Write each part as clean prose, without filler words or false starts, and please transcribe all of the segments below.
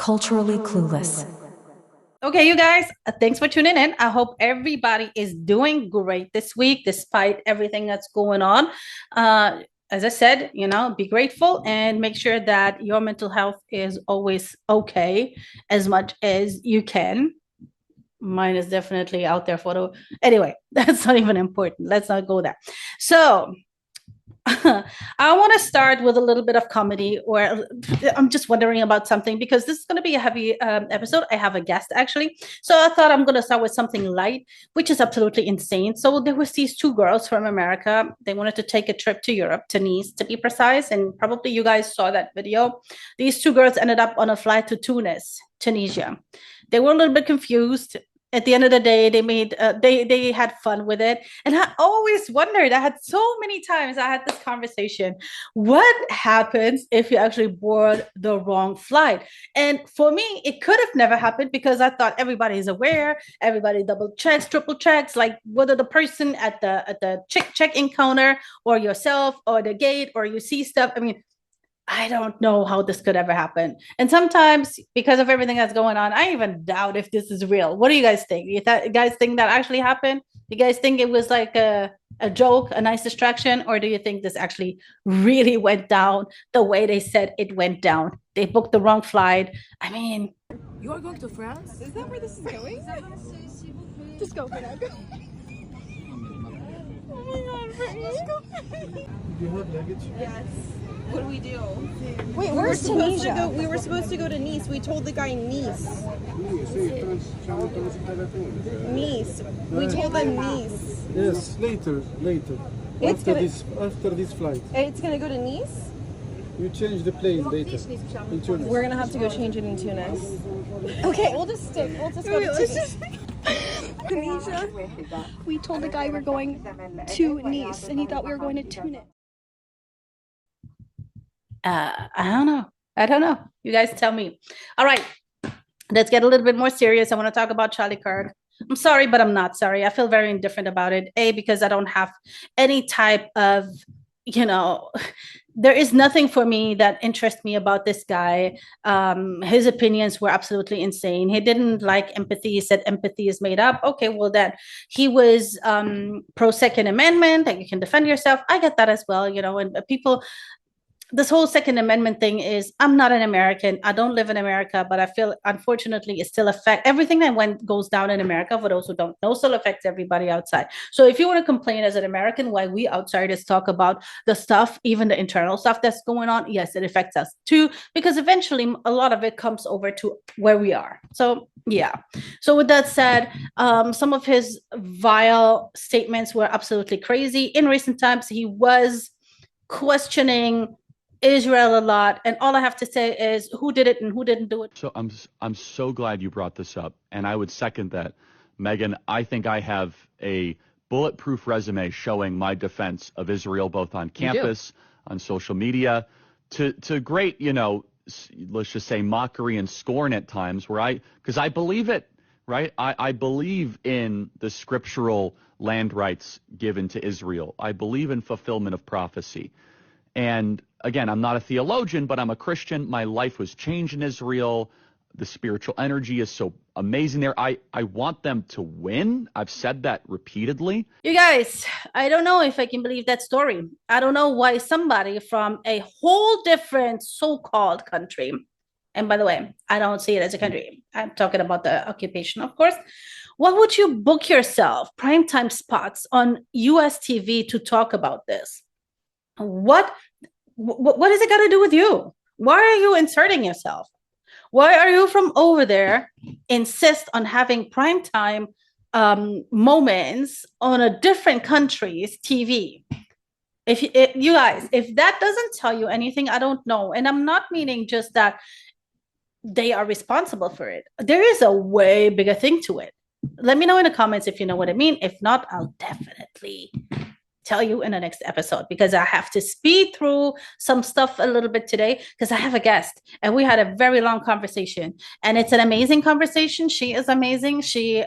Culturally clueless. Okay, you guys, thanks for tuning in. I hope everybody is doing great this week, despite everything that's going on. As I said, be grateful and make sure that your mental health is always okay as much as you can. Mine is definitely out there for the. Anyway, that's not even important. Let's not go there. So, I want to start with a little bit of comedy, or I'm just wondering about something because this is going to be a heavy episode. I have a guest actually. So I thought I'm going to start with something light, which is absolutely insane. So there was these two girls from America. They wanted to take a trip to Europe, to Nice to be precise. And probably you guys saw that video. These two girls ended up on a flight to Tunis, Tunisia. They were a little bit confused. At the end of the day, they had fun with it. And I always wondered, I had so many times I had this conversation, what happens if you actually board the wrong flight? And for me, it could have never happened because I thought everybody is aware, everybody double checks, triple checks, like whether the person at the check-in counter or yourself or the gate or you see stuff. I mean, I don't know how this could ever happen. And sometimes, because of everything that's going on, I even doubt if this is real. What do you guys think? You guys think that actually happened? You guys think it was like a joke, a nice distraction? Or do you think this actually really went down the way they said it went down? They booked the wrong flight. I mean, you are going to France? Is that where this is going? Just go for that. Go. Oh my god, Brittany. Let's go. Do you have luggage? Yes. What do we do? Wait, where's Tunisia? We were supposed to go to Nice. We told the guy Nice. Nice. We told them Nice. Yes, later. After this flight. It's gonna go to Nice? You change the plane later. In Tunis. We're gonna have to go change it in Tunis. Okay, we'll just go to Tunis. Tunisia. We told the guy we're going to Nice, and he thought we were going to Tunis. I don't know. You guys tell me. All right, let's get a little bit more serious. I want to talk about Charlie Kirk. I'm sorry, but I'm not sorry. I feel very indifferent about it. Because I don't have any type of, there is nothing for me that interests me about this guy. His opinions were absolutely insane. He didn't like empathy. He said empathy is made up. Okay, well, that he was pro Second Amendment, that you can defend yourself. I get that as well, and people. This whole Second Amendment thing is, I'm not an American. I don't live in America, but I feel, unfortunately, it still affects everything that goes down in America. For those who don't know, still affects everybody outside. So if you want to complain as an American, why we outsiders talk about the stuff, even the internal stuff that's going on, yes, it affects us too, because eventually a lot of it comes over to where we are. So yeah. So with that said, some of his vile statements were absolutely crazy. In recent times, he was questioning Israel a lot, and all I have to say is who did it and who didn't do it. So I'm so glad you brought this up, and I would second that, Megan. I think I have a bulletproof resume showing my defense of Israel, both on campus, on social media, to great, let's just say mockery and scorn at times, because I believe it, right? I believe in the scriptural land rights given to Israel. I believe in fulfillment of prophecy. And again, I'm not a theologian, but I'm a Christian. My life was changed in Israel. The spiritual energy is so amazing there. I want them to win. I've said that repeatedly. You guys, I don't know if I can believe that story. I don't know why somebody from a whole different so-called country, and by the way, I don't see it as a country. I'm talking about the occupation, of course. Why would you book yourself primetime spots on US TV to talk about this? What is it got to do with you? Why are you inserting yourself? Why are you from over there insist on having primetime moments on a different country's TV? If you guys, if that doesn't tell you anything, I don't know. And I'm not meaning just that they are responsible for it. There is a way bigger thing to it. Let me know in the comments if you know what I mean. If not, I'll definitely tell you in the next episode, because I have to speed through some stuff a little bit today because I have a guest and we had a very long conversation, and it's an amazing conversation. She is amazing. She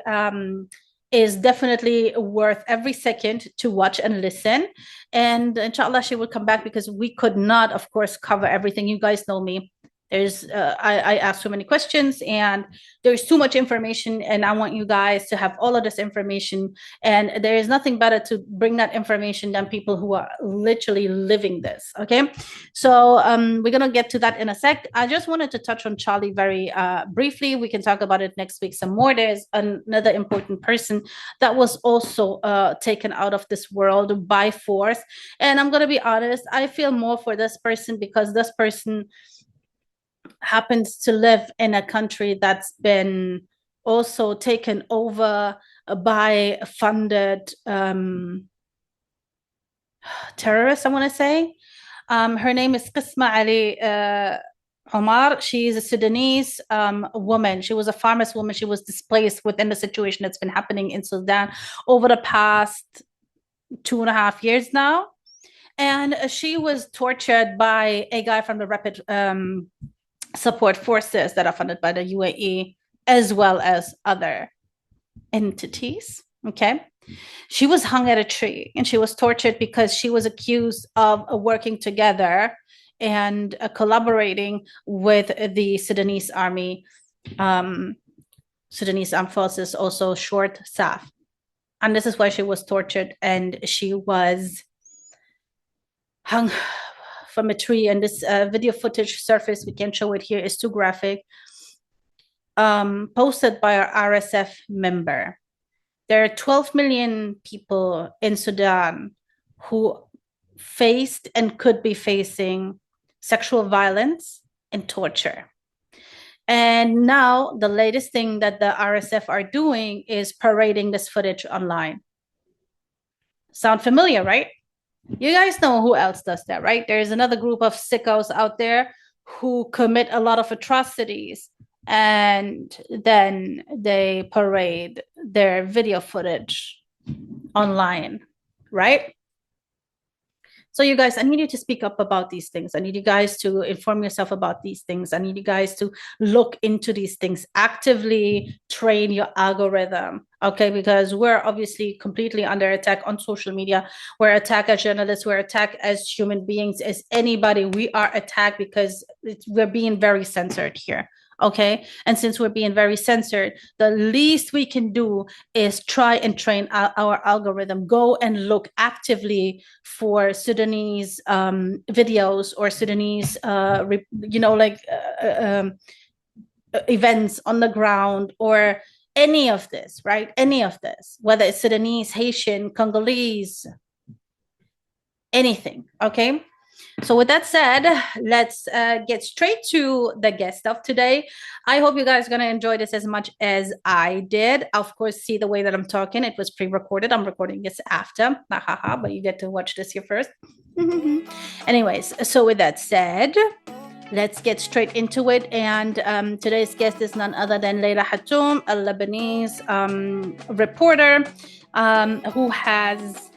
is definitely worth every second to watch and listen, and inshallah she will come back because we could not, of course, cover everything. You guys know me. I asked too many questions, and there's too much information, and I want you guys to have all of this information. And there is nothing better to bring that information than people who are literally living this. Okay, so we're gonna get to that in a sec. I just wanted to touch on Charlie very briefly. We can talk about it next week some more. There's another important person that was also taken out of this world by force, and I'm gonna be honest, I feel more for this person because this person happens to live in a country that's been also taken over by funded terrorists, I want to say. Her name is Qisma Ali Omar. She is a Sudanese woman. She was a farmer's woman. She was displaced within the situation that's been happening in Sudan over the past 2.5 years now. And she was tortured by a guy from the Rapid Support Forces that are funded by the UAE, as well as other entities. Okay. She was hung at a tree and she was tortured because she was accused of working together and collaborating with the Sudanese army, Sudanese armed forces, also short SAF. And this is why she was tortured, and she was hung from a tree. And this video footage surfaced, we can show it here, is too graphic, posted by our RSF member. There are 12 million people in Sudan who faced and could be facing sexual violence and torture. And now the latest thing that the RSF are doing is parading this footage online. Sound familiar, right? You guys know who else does that, right? There's another group of sickos out there who commit a lot of atrocities, and then they parade their video footage online, right? So you guys, I need you to speak up about these things. I need you guys to inform yourself about these things. I need you guys to look into these things, actively train your algorithm, okay? Because we're obviously completely under attack on social media. We're attacked as journalists. We're attacked as human beings, as anybody. We are attacked because we're being very censored here. Okay. And since we're being very censored, the least we can do is try and train our algorithm. Go and look actively for Sudanese videos or Sudanese, events on the ground, or any of this, right? Any of this, whether it's Sudanese, Haitian, Congolese, anything. Okay. So with that said, let's get straight to the guest of today. I hope you guys are going to enjoy this as much as I did. Of course, see the way that I'm talking. It was pre-recorded. I'm recording this after. But you get to watch this here first. Anyways, so with that said, let's get straight into it. And today's guest is none other than Leila Hatoum, a Lebanese reporter who has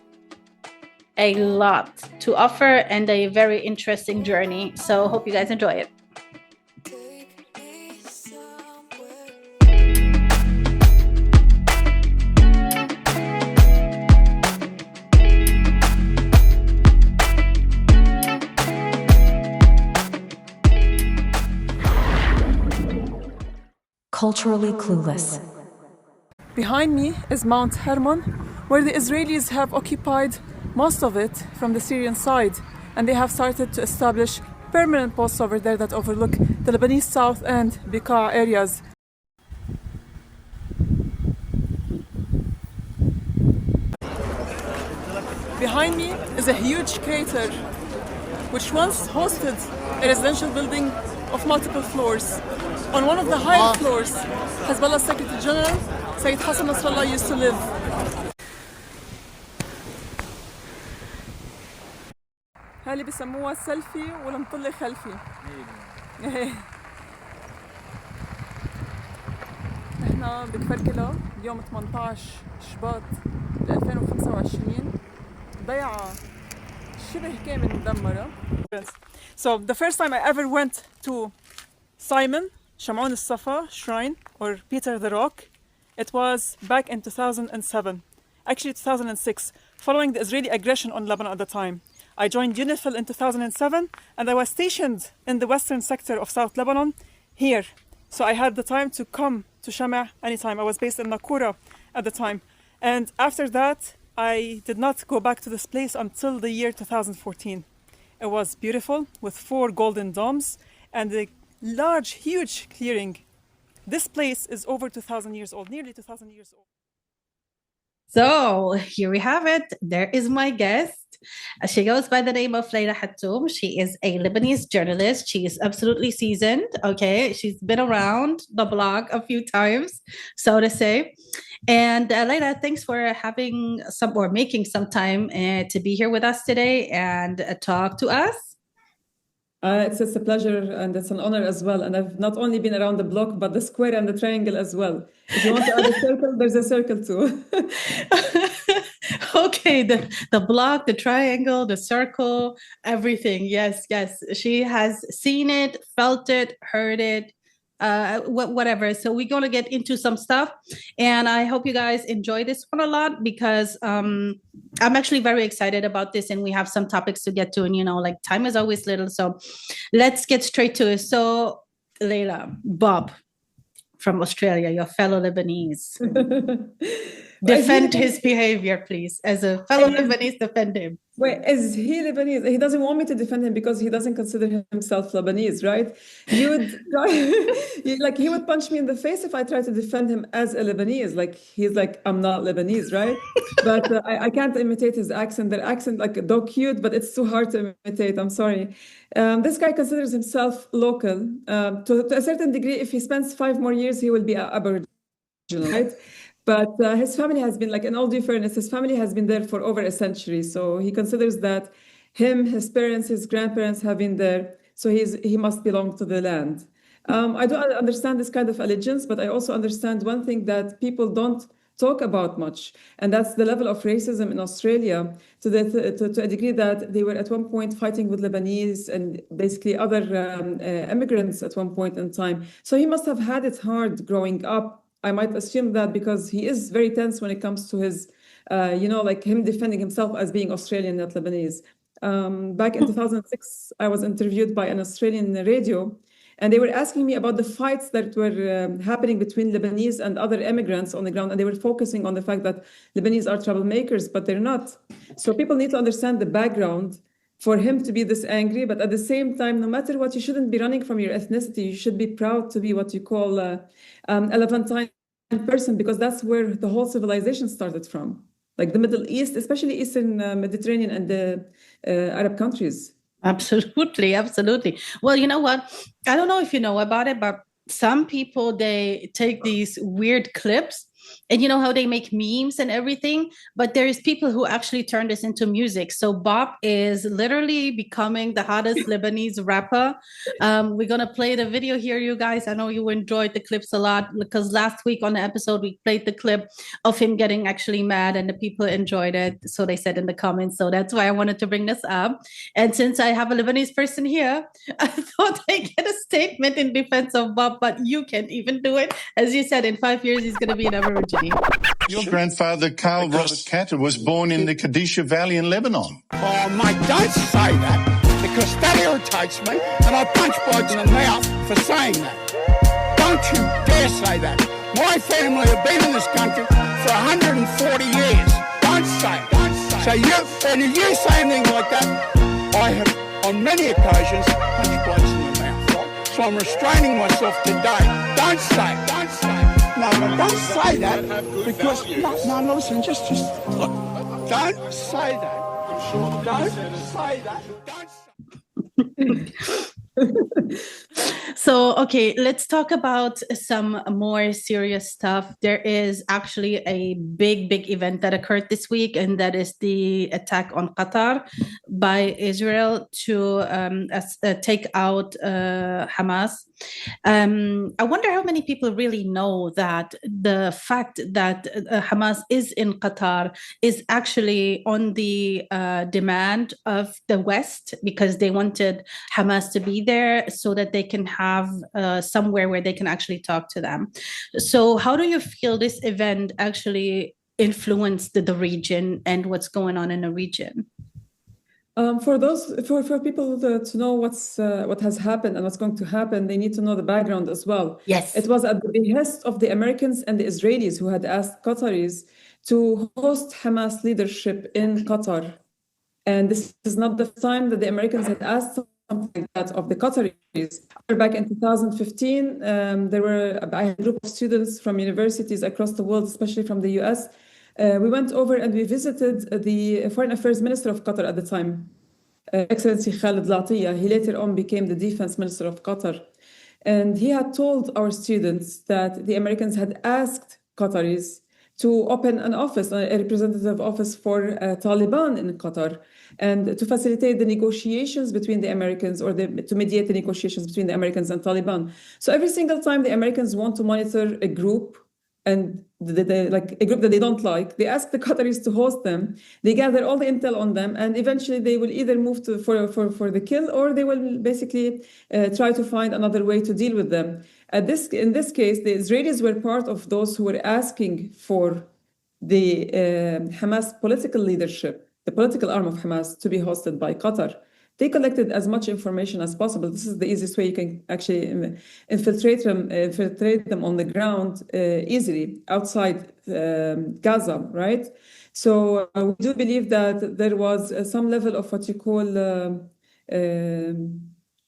a lot to offer and a very interesting journey. So hope you guys enjoy it. Culturally clueless. Behind me is Mount Hermon, where the Israelis have occupied most of it from the Syrian side, and they have started to establish permanent posts over there that overlook the Lebanese south and Bekaa areas. Behind me is a huge crater which once hosted a residential building of multiple floors. On one of the higher floors, Hezbollah's Secretary General, Sayyid Hassan Nasrallah, used to live. هالي بسموها سيلفي والمطلة خلفي. احنا بكفركلة اليوم 18 شباط 2025. ضيعة شبه كامل مدمرة. So the first time I ever went to Simon Sham'un al-Safa shrine, or Peter the Rock, it was back in 2007, actually 2006, following the Israeli aggression on Lebanon at the time. I joined UNIFIL in 2007, and I was stationed in the western sector of South Lebanon here. So I had the time to come to Shama anytime. I was based in Nakura at the time. And after that, I did not go back to this place until the year 2014. It was beautiful with 4 golden domes and a large, huge clearing. This place is over 2,000 years old, nearly 2,000 years old. So here we have it. There is my guest. She goes by the name of Leila Hatoum. She is a Lebanese journalist. She is absolutely seasoned. Okay. She's been around the block a few times, so to say. And Leila, thanks for having some or making some time to be here with us today and talk to us. It's a pleasure and it's an honor as well. And I've not only been around the block, but the square and the triangle as well. If you want to add a circle, there's a circle too. Okay, the block, the triangle, the circle, everything. Yes, yes. She has seen it, felt it, heard it, whatever. So we're going to get into some stuff. And I hope you guys enjoy this one a lot because I'm actually very excited about this. And we have some topics to get to. And, like time is always little. So let's get straight to it. So Leila, Bob from Australia, your fellow Lebanese. Defend his behavior, please. As a fellow Lebanese, defend him. Wait, is he Lebanese? He doesn't want me to defend him because he doesn't consider himself Lebanese, right? He would punch me in the face if I try to defend him as a Lebanese. Like he's like, I'm not Lebanese, right? But I can't imitate his accent. Their accent, like though cute, but it's too hard to imitate. I'm sorry. This guy considers himself local. To a certain degree, if he spends 5 more years, he will be Aboriginal, right? But his family has been, like in all due fairness, his family has been there for over a century. So he considers that his parents, his grandparents have been there. So he must belong to the land. I do understand this kind of allegiance, but I also understand one thing that people don't talk about much, and that's the level of racism in Australia to a degree that they were at one point fighting with Lebanese and basically other immigrants at one point in time. So he must have had it hard growing up. I might assume that because he is very tense when it comes to his, like him defending himself as being Australian, not Lebanese. Back in 2006, I was interviewed by an Australian radio, and they were asking me about the fights that were happening between Lebanese and other immigrants on the ground. And they were focusing on the fact that Lebanese are troublemakers, but they're not. So people need to understand the background for him to be this angry. But at the same time, no matter what, you shouldn't be running from your ethnicity. You should be proud to be what you call a Levantine person, because that's where the whole civilization started from. Like the Middle East, especially Eastern Mediterranean and the Arab countries. Absolutely, absolutely. Well, you know what? I don't know if you know about it, but some people, they take these weird clips and you know how they make memes and everything, but there's people who actually turn this into music. So Bob is literally becoming the hottest Lebanese rapper. We're going to play the video here, you guys. I know you enjoyed the clips a lot because last week on the episode, we played the clip of him getting actually mad and the people enjoyed it. So they said in the comments. So that's why I wanted to bring this up. And since I have a Lebanese person here, I thought I get a statement in defense of Bob, but you can't even do it. As you said, in 5 years, he's going to be an Aborigine. Your grandfather, Karl Ross Qatar, was born in the Qadisha Valley in Lebanon. Oh, mate, don't say that, because that irritates me, and I punch blokes in the mouth for saying that. Don't you dare say that. My family have been in this country for 140 years. Don't say it. So and if you say anything like that, I have, on many occasions, punched blokes in the mouth, right? So I'm restraining myself today. Don't say it. Don't say it. No, don't say that, because, no, listen, just, look, don't say that. Don't say that. Don't say So, okay, let's talk about some more serious stuff. There is actually a big event that occurred this week, and that is the attack on Qatar by Israel to take out Hamas. I wonder how many people really know that the fact that Hamas is in Qatar is actually on the demand of the West, because they wanted Hamas to be there so that they can have somewhere where they can actually talk to them. So how do you feel this event actually influenced the region and what's going on in the region? For people to know what has happened and what's going to happen, they need to know the background as well. Yes. It was at the behest of the Americans and the Israelis who had asked Qataris to host Hamas leadership in Qatar. And this is not the time that the Americans had asked something like that of the Qataris. Back in 2015, I had a group of students from universities across the world, especially from the US. We went over and we visited the Foreign Affairs Minister of Qatar at the time, Excellency Khalid Latiya. He later on became the Defense Minister of Qatar. And he had told our students that the Americans had asked Qataris to open an office, a representative office for Taliban in Qatar, and to facilitate the negotiations between the Americans, or to mediate the negotiations between the Americans and Taliban. So every single time the Americans want to monitor a group, and like a group that they don't like, they ask the Qataris to host them. They gather all the intel on them, and eventually they will either move for the kill, or they will basically try to find another way to deal with them. In this case, the Israelis were part of those who were asking for the Hamas political leadership, the political arm of Hamas, to be hosted by Qatar. They collected as much information as possible. This is the easiest way you can actually infiltrate them on the ground easily outside Gaza, right? So we do believe that there was some level of what you call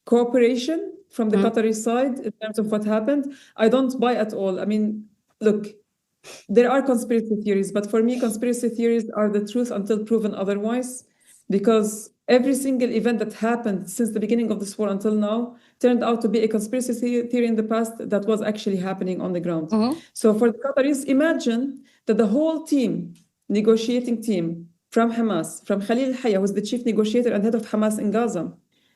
cooperation from the Qatari side in terms of what happened. I don't buy at all. I mean, look, there are conspiracy theories, but for me, conspiracy theories are the truth until proven otherwise, because every single event that happened since the beginning of this war until now turned out to be a conspiracy theory in the past that was actually happening on the ground. So for the Qataris, imagine that the whole team, negotiating team from Hamas, from Khalil al-Hayya, who's the chief negotiator and head of Hamas in Gaza,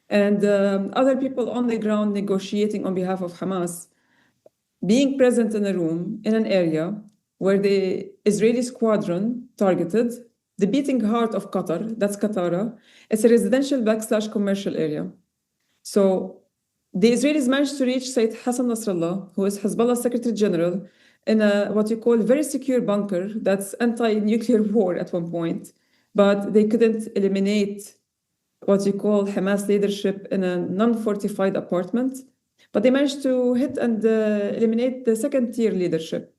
and other people on the ground negotiating on behalf of Hamas, being present in a room, in an area where the Israeli squadron targeted the beating heart of Qatar, that's Qatar. It's a residential / commercial area. So the Israelis managed to reach Sayyid Hassan Nasrallah, who is Hezbollah's Secretary General, in a what you call very secure bunker that's anti-nuclear war at one point, but they couldn't eliminate what you call Hamas leadership in a non-fortified apartment, but they managed to hit and eliminate the second-tier leadership.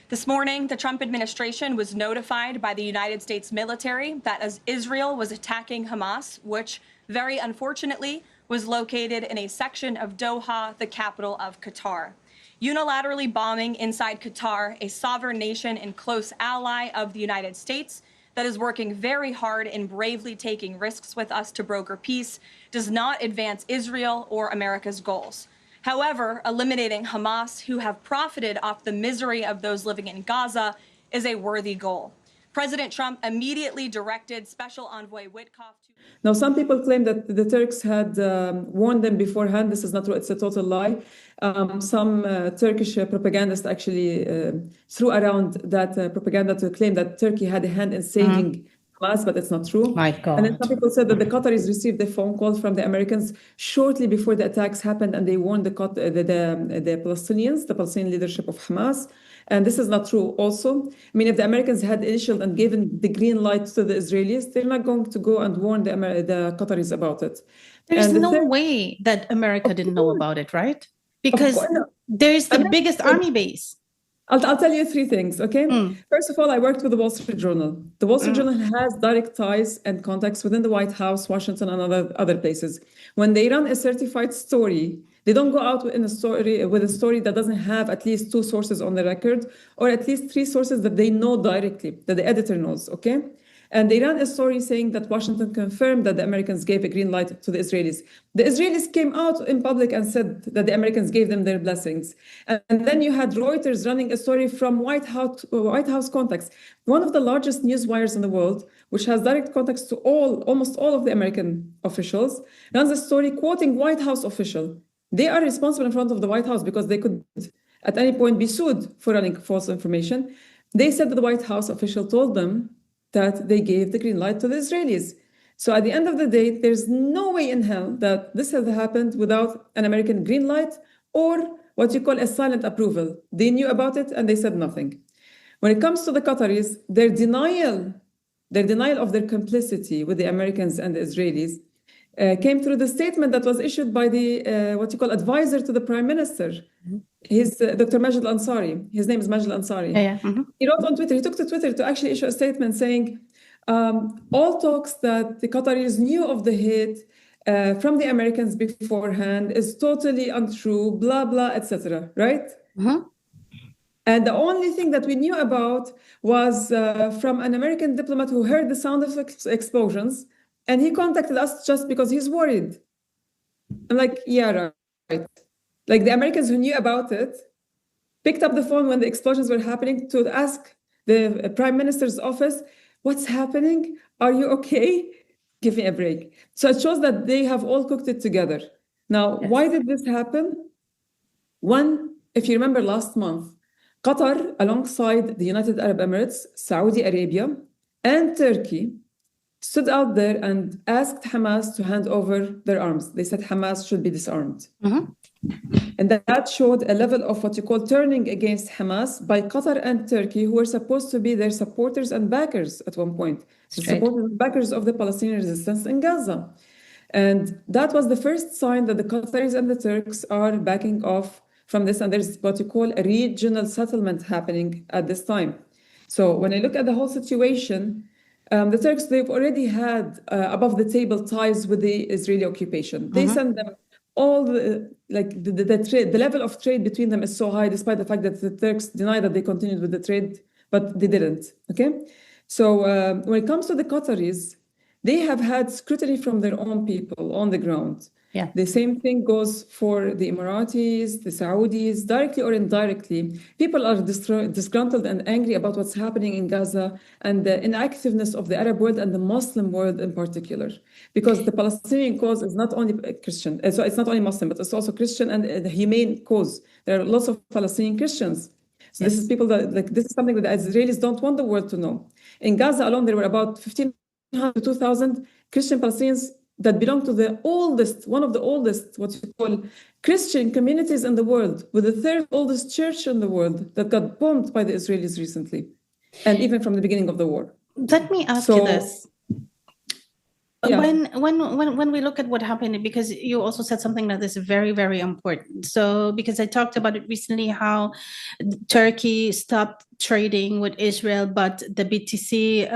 This morning, the Trump administration was notified by the United States military that as Israel was attacking Hamas, which very unfortunately was located in a section of Doha, the capital of Qatar. Unilaterally bombing inside Qatar, a sovereign nation and close ally of the United States that is working very hard and bravely taking risks with us to broker peace, does not advance Israel or America's goals. However, eliminating Hamas, who have profited off the misery of those living in Gaza, is a worthy goal. President Trump immediately directed Special Envoy Witkoff to... Now, some people claim that the Turks had warned them beforehand. This is not true. It's a total lie. Some Turkish propagandists actually threw around that propaganda to claim that Turkey had a hand in saving Hamas, but it's not true. My God. And then some people said that the Qataris received a phone call from the Americans shortly before the attacks happened, and they warned the Palestinians, the Palestinian leadership of Hamas. And this is not true also. I mean, if the Americans had initialed and given the green light to the Israelis, they're not going to go and warn the Qataris about it. There's no way that America didn't know about it, right? Because there's the biggest army base. I'll tell you three things, okay? First of all, I worked with the Wall Street Journal. The Wall Street Journal has direct ties and contacts within the White House, Washington, and other places. When they run a certified story, they don't go out with a story that doesn't have at least 2 sources on the record, or at least 3 sources that they know directly, that the editor knows, okay? And they ran a story saying that Washington confirmed that the Americans gave a green light to the Israelis. The Israelis came out in public and said that the Americans gave them their blessings. And then you had Reuters running a story from White House contacts, one of the largest news wires in the world, which has direct contacts to almost all of the American officials, runs a story quoting White House official. They are responsible in front of the White House because they could at any point be sued for running false information. They said that the White House official told them that they gave the green light to the Israelis. So at the end of the day, there's no way in hell that this has happened without an American green light or what you call a silent approval. They knew about it and they said nothing. When it comes to the Qataris, their denial their denial of their complicity with the Americans and the Israelis, came through the statement that was issued by the what you call advisor to the prime minister. He's Dr. Majid Ansari. His name is Majid Ansari. He wrote on Twitter, he took to Twitter to actually issue a statement saying, all talks that the Qataris knew of the hate from the Americans beforehand is totally untrue, blah, blah, etc. Right? And the only thing that we knew about was from an American diplomat who heard the sound of explosions, and he contacted us just because he's worried. I'm like, yeah, right. Like the Americans who knew about it picked up the phone when the explosions were happening to ask the prime minister's office, what's happening? Are you okay? Give me a break. So it shows that they have all cooked it together. Now, why did this happen? One, if you remember last month, Qatar, alongside the United Arab Emirates, Saudi Arabia, and Turkey, stood out there and asked Hamas to hand over their arms. They said Hamas should be disarmed. And that showed a level of what you call turning against Hamas by Qatar and Turkey, who were supposed to be their supporters and backers at one point. So supporters and backers of the Palestinian resistance in Gaza. And that was the first sign that the Qataris and the Turks are backing off from this. And there's what you call a regional settlement happening at this time. So when I look at the whole situation, the Turks, they've already had above the table ties with the Israeli occupation. They send them all the trade, the level of trade between them is so high, despite the fact that the Turks deny that they continued with the trade, but they didn't. Okay, so when it comes to the Qataris, they have had scrutiny from their own people on the ground. Yeah. The same thing goes for the Emiratis, the Saudis, directly or indirectly. People are disgruntled and angry about what's happening in Gaza and the inactiveness of the Arab world and the Muslim world in particular. Because the Palestinian cause is not only Christian, so it's not only Muslim, but it's also Christian and the humane cause. There are lots of Palestinian Christians. So this is people that, like, this is something that the Israelis don't want the world to know. In Gaza alone, there were about 1,500 to 2,000 Christian Palestinians that belong to the oldest, one of the oldest, what you call Christian communities in the world, with the third oldest church in the world that got bombed by the Israelis recently, and even from the beginning of the war. Let me ask you this. Yeah. When we look at what happened, because you also said something that is very, very important. So because I talked about it recently, how Turkey stopped trading with Israel, but the BTC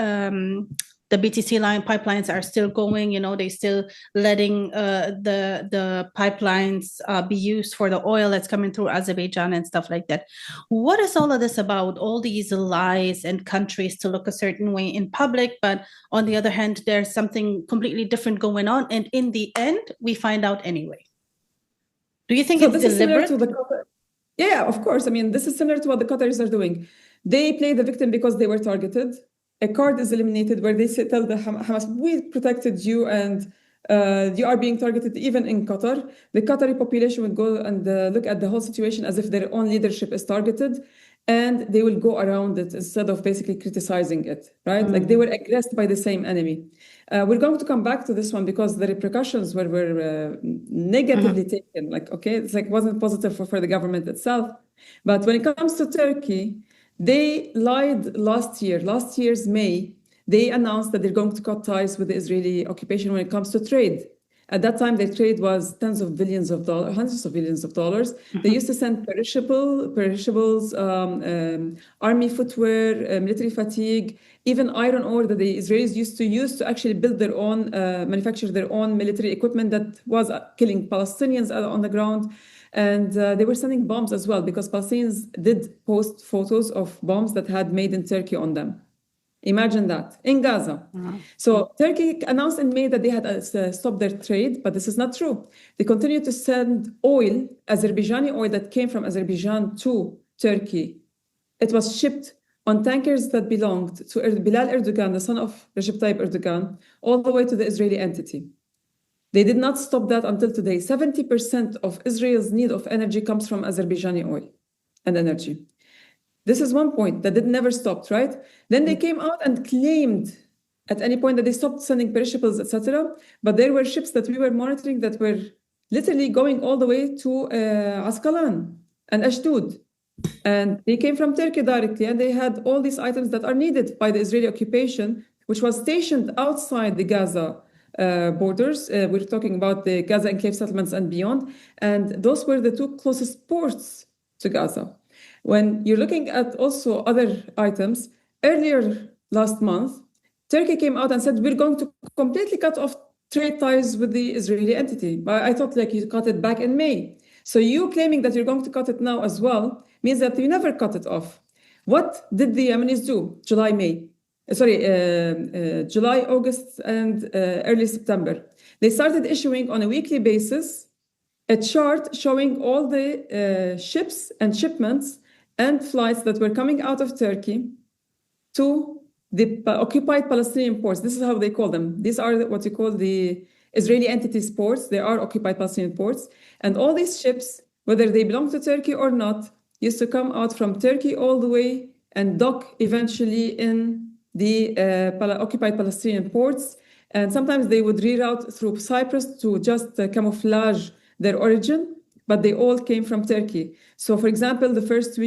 line pipelines are still going, you know, they still letting the pipelines be used for the oil that's coming through Azerbaijan and stuff like that. What is all of this about? All these lies and countries to look a certain way in public, but on the other hand, there's something completely different going on. And in the end, we find out anyway. Do you think it's deliberate? Yeah, of course. I mean, this is similar to what the Qataris are doing. They play the victim because they were targeted. A card is eliminated where they tell the Hamas, we protected you and you are being targeted even in Qatar. The Qatari population would go and look at the whole situation as if their own leadership is targeted, and they will go around it instead of basically criticizing it, right? Like they were aggressed by the same enemy. We're going to come back to this one because the repercussions were negatively taken. Like, okay, it's like wasn't positive for the government itself. But when it comes to Turkey, they lied last year. Last year's May, they announced that they're going to cut ties with the Israeli occupation when it comes to trade. At that time, their trade was tens of billions of dollars, hundreds of billions of dollars. They used to send perishables, army footwear, military fatigue, even iron ore that the Israelis used to use to actually build their own, manufacture their own military equipment that was killing Palestinians on the ground. And they were sending bombs as well, because Palestinians did post photos of bombs that had made in Turkey on them. Imagine that, in Gaza. So Turkey announced in May that they had stopped their trade, but this is not true. They continue to send oil, Azerbaijani oil that came from Azerbaijan to Turkey. It was shipped on tankers that belonged to Bilal Erdogan, the son of Recep Tayyip Erdogan, all the way to the Israeli entity. They did not stop that until today. 70% of Israel's need of energy comes from Azerbaijani oil and energy. This is one point that never stopped, right? Then they came out and claimed at any point that they stopped sending perishables, etc. But there were ships that we were monitoring that were literally going all the way to Asqalan and Ashdod. And they came from Turkey directly, and they had all these items that are needed by the Israeli occupation which was stationed outside the Gaza borders. We're talking about the Gaza enclave settlements and beyond. And those were the two closest ports to Gaza. When you're looking at also other items, earlier last month, Turkey came out and said, we're going to completely cut off trade ties with the Israeli entity. But I thought like you cut it back in May. So you claiming that you're going to cut it now as well means that you never cut it off. What did the Yemenis do? July, August, and early September. They started issuing on a weekly basis a chart showing all the ships and shipments and flights that were coming out of Turkey to the occupied Palestinian ports. This is how they call them. These are what you call the Israeli entities ports. They are occupied Palestinian ports. And all these ships, whether they belong to Turkey or not, used to come out from Turkey all the way and dock eventually in the occupied Palestinian ports. And sometimes they would reroute through Cyprus to just camouflage their origin, but they all came from Turkey. So for example, the last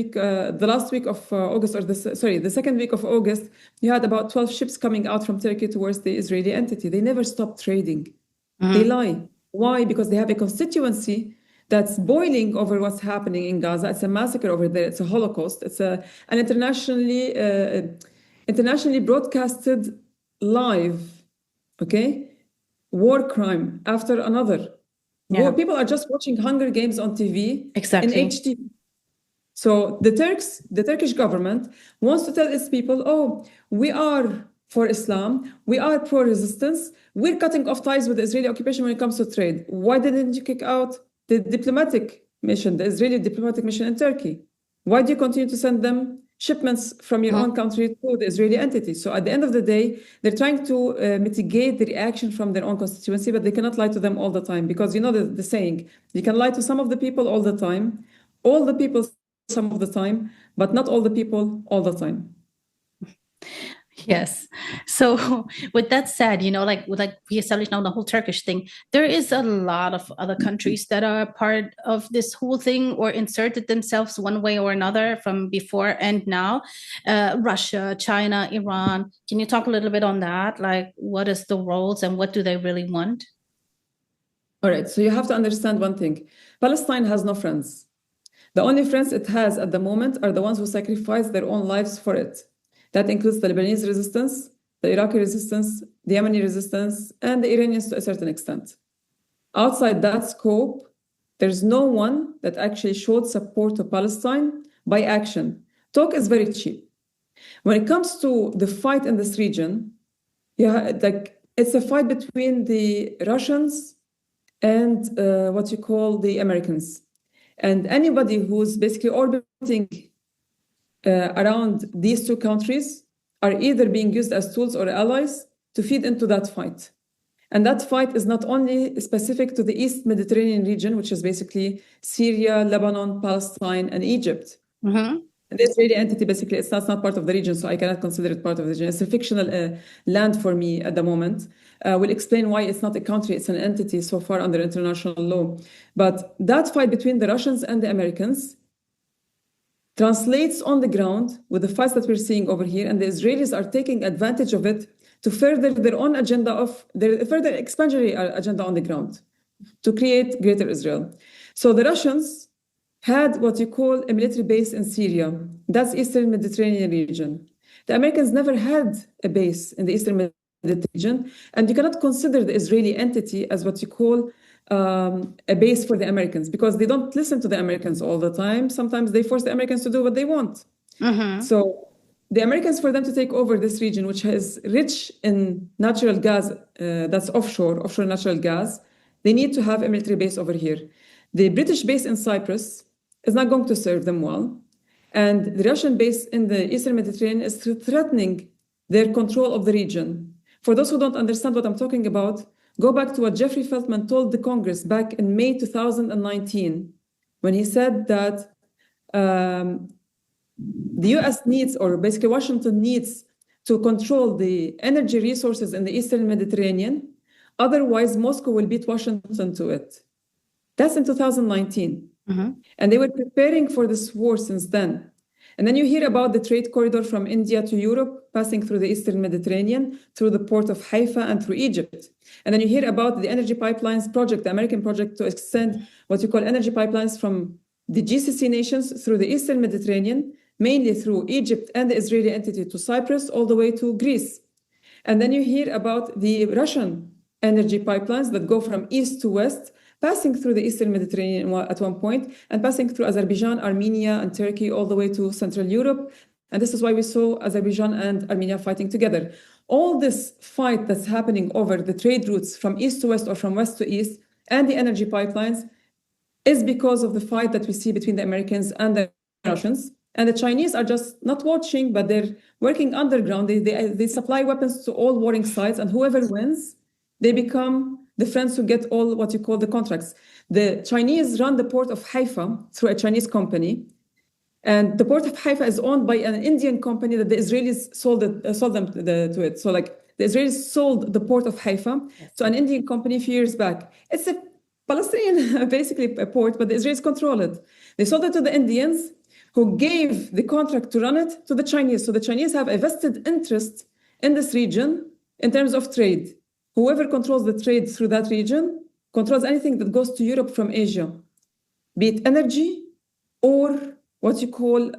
week of August, or the second week of August, you had about 12 ships coming out from Turkey towards the Israeli entity. They never stopped trading. They lie. Why? Because they have a constituency that's boiling over what's happening in Gaza. It's a massacre over there. It's a Holocaust. It's an internationally broadcasted live, war crime after another. Yeah. People are just watching Hunger Games on TV in HD. So the Turkish government wants to tell its people, oh, we are for Islam, we are pro-resistance, we're cutting off ties with the Israeli occupation when it comes to trade. Why didn't you kick out the diplomatic mission, the Israeli diplomatic mission in Turkey? Why do you continue to send them shipments from your own country to the Israeli entity? So at the end of the day, they're trying to mitigate the reaction from their own constituency, but they cannot lie to them all the time, because you know the saying, you can lie to some of the people all the time, all the people some of the time, but not all the people all the time. Yes. So with that said, like we established now the whole Turkish thing, there is a lot of other countries that are part of this whole thing or inserted themselves one way or another from before and now. Russia, China, Iran. Can you talk a little bit on that? Like, what is the roles and what do they really want? All right. So you have to understand one thing. Palestine has no friends. The only friends it has at the moment are the ones who sacrifice their own lives for it. That includes the Lebanese resistance, the Iraqi resistance, the Yemeni resistance, and the Iranians to a certain extent. Outside that scope, there's no one that actually showed support to Palestine by action. Talk is very cheap. When it comes to the fight in this region, it's a fight between the Russians and what you call the Americans. And anybody who's basically orbiting around these two countries are either being used as tools or allies to feed into that fight. And that fight is not only specific to the East Mediterranean region, which is basically Syria, Lebanon, Palestine, and Egypt. And the Israeli entity, basically, it's not part of the region, so I cannot consider it part of the region. It's a fictional land for me at the moment. We'll explain why it's not a country, it's an entity so far under international law. But that fight between the Russians and the Americans translates on the ground with the fights that we're seeing over here, and the Israelis are taking advantage of it to further their own agenda of their further expansionary agenda on the ground to create greater Israel. So the Russians had what you call a military base in Syria. That's Eastern Mediterranean region. The Americans never had a base in the Eastern Mediterranean region, and you cannot consider the Israeli entity as what you call a base for the Americans, because they don't listen to the Americans all the time. Sometimes they force the Americans to do what they want. So the Americans, for them to take over this region, which is rich in natural gas, that's offshore natural gas, they need to have a military base over here. The British base in Cyprus is not going to serve them well. And the Russian base in the Eastern Mediterranean is threatening their control of the region. For those who don't understand what I'm talking about, go back to what Jeffrey Feltman told the Congress back in May 2019, when he said that the US needs, or basically Washington needs, to control the energy resources in the Eastern Mediterranean. Otherwise, Moscow will beat Washington to it. That's in 2019. And they were preparing for this war since then. And then you hear about the trade corridor from India to Europe, passing through the Eastern Mediterranean, through the port of Haifa and through Egypt. And then you hear about the energy pipelines project, the American project to extend what you call energy pipelines from the GCC nations through the Eastern Mediterranean, mainly through Egypt and the Israeli entity to Cyprus, all the way to Greece. And then you hear about the Russian energy pipelines that go from east to west, passing through the Eastern Mediterranean at one point, and passing through Azerbaijan, Armenia, and Turkey, all the way to Central Europe. And this is why we saw Azerbaijan and Armenia fighting together. All this fight that's happening over the trade routes from east to west or from west to east and the energy pipelines is because of the fight that we see between the Americans and the Russians. And the Chinese are just not watching, but they're working underground. They supply weapons to all warring sides, and whoever wins, they become the friends who get all what you call the contracts. The Chinese run the port of Haifa through a Chinese company. And the port of Haifa is owned by an Indian company that the Israelis sold them to it. So like the Israelis sold the port of Haifa to an Indian company a few years back. It's a Palestinian, basically a port, but the Israelis control it. They sold it to the Indians, who gave the contract to run it to the Chinese. So the Chinese have a vested interest in this region in terms of trade. Whoever controls the trade through that region controls anything that goes to Europe from Asia, be it energy or what you call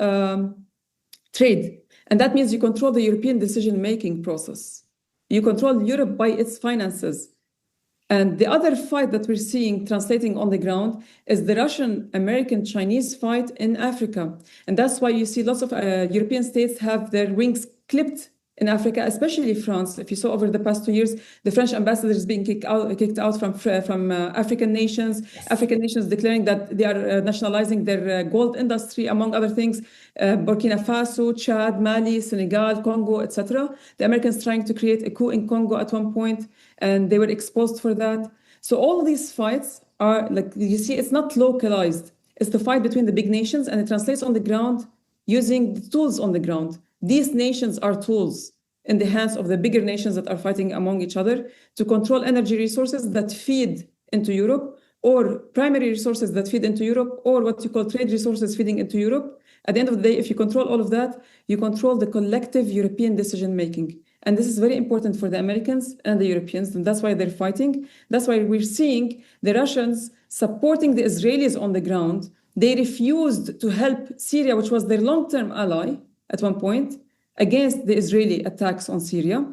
trade. And that means you control the European decision-making process. You control Europe by its finances. And the other fight that we're seeing translating on the ground is the Russian, American, Chinese fight in Africa. And that's why you see lots of European states have their wings clipped in Africa, especially France. If you saw over the past 2 years, the French ambassador is being kicked out from African nations, African nations declaring that they are nationalizing their gold industry, among other things, Burkina Faso, Chad, Mali, Senegal, Congo, etc. The Americans trying to create a coup in Congo at one point, and they were exposed for that. So all of these fights are, like you see, it's not localized. It's the fight between the big nations, and it translates on the ground using the tools on the ground. These nations are tools in the hands of the bigger nations that are fighting among each other to control energy resources that feed into Europe, or primary resources that feed into Europe, or what you call trade resources feeding into Europe. At the end of the day, if you control all of that, you control the collective European decision-making. And this is very important for the Americans and the Europeans, and that's why they're fighting. That's why we're seeing the Russians supporting the Israelis on the ground. They refused to help Syria, which was their long-term ally at one point, against the Israeli attacks on Syria.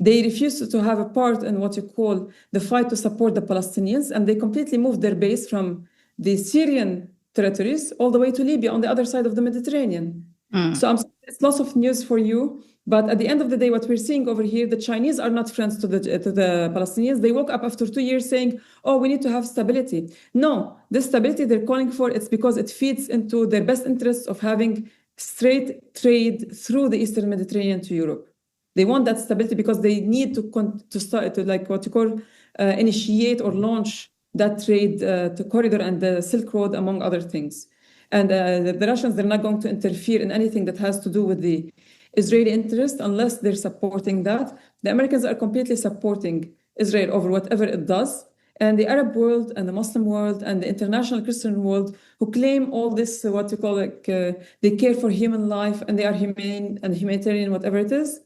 They refused to have a part in what you call the fight to support the Palestinians, and they completely moved their base from the Syrian territories all the way to Libya on the other side of the Mediterranean. So it's lots of news for you, but at the end of the day, what we're seeing over here, the Chinese are not friends to the Palestinians. They woke up after 2 years saying, oh, we need to have stability. No, this stability they're calling for, it's because it feeds into their best interests of having straight trade through the Eastern Mediterranean to Europe. They want that stability because they need to start to, like what you call initiate or launch that trade to corridor and the Silk Road, among other things. And the Russians, they're not going to interfere in anything that has to do with the Israeli interest unless they're supporting that. The Americans are completely supporting Israel over whatever it does. And the Arab world and the Muslim world and the international Christian world who claim all this, what you call like, they care for human life and they are humane and humanitarian, whatever it is,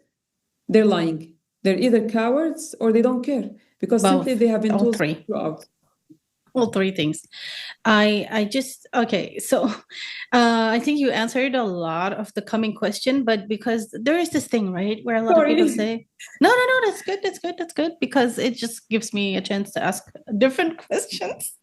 they're lying. They're either cowards or they don't care because simply they have been told throughout. All three things. Okay, so I think you answered a lot of the coming question, but because there is this thing, right, where a lot of people say, no, that's good, because it just gives me a chance to ask different questions.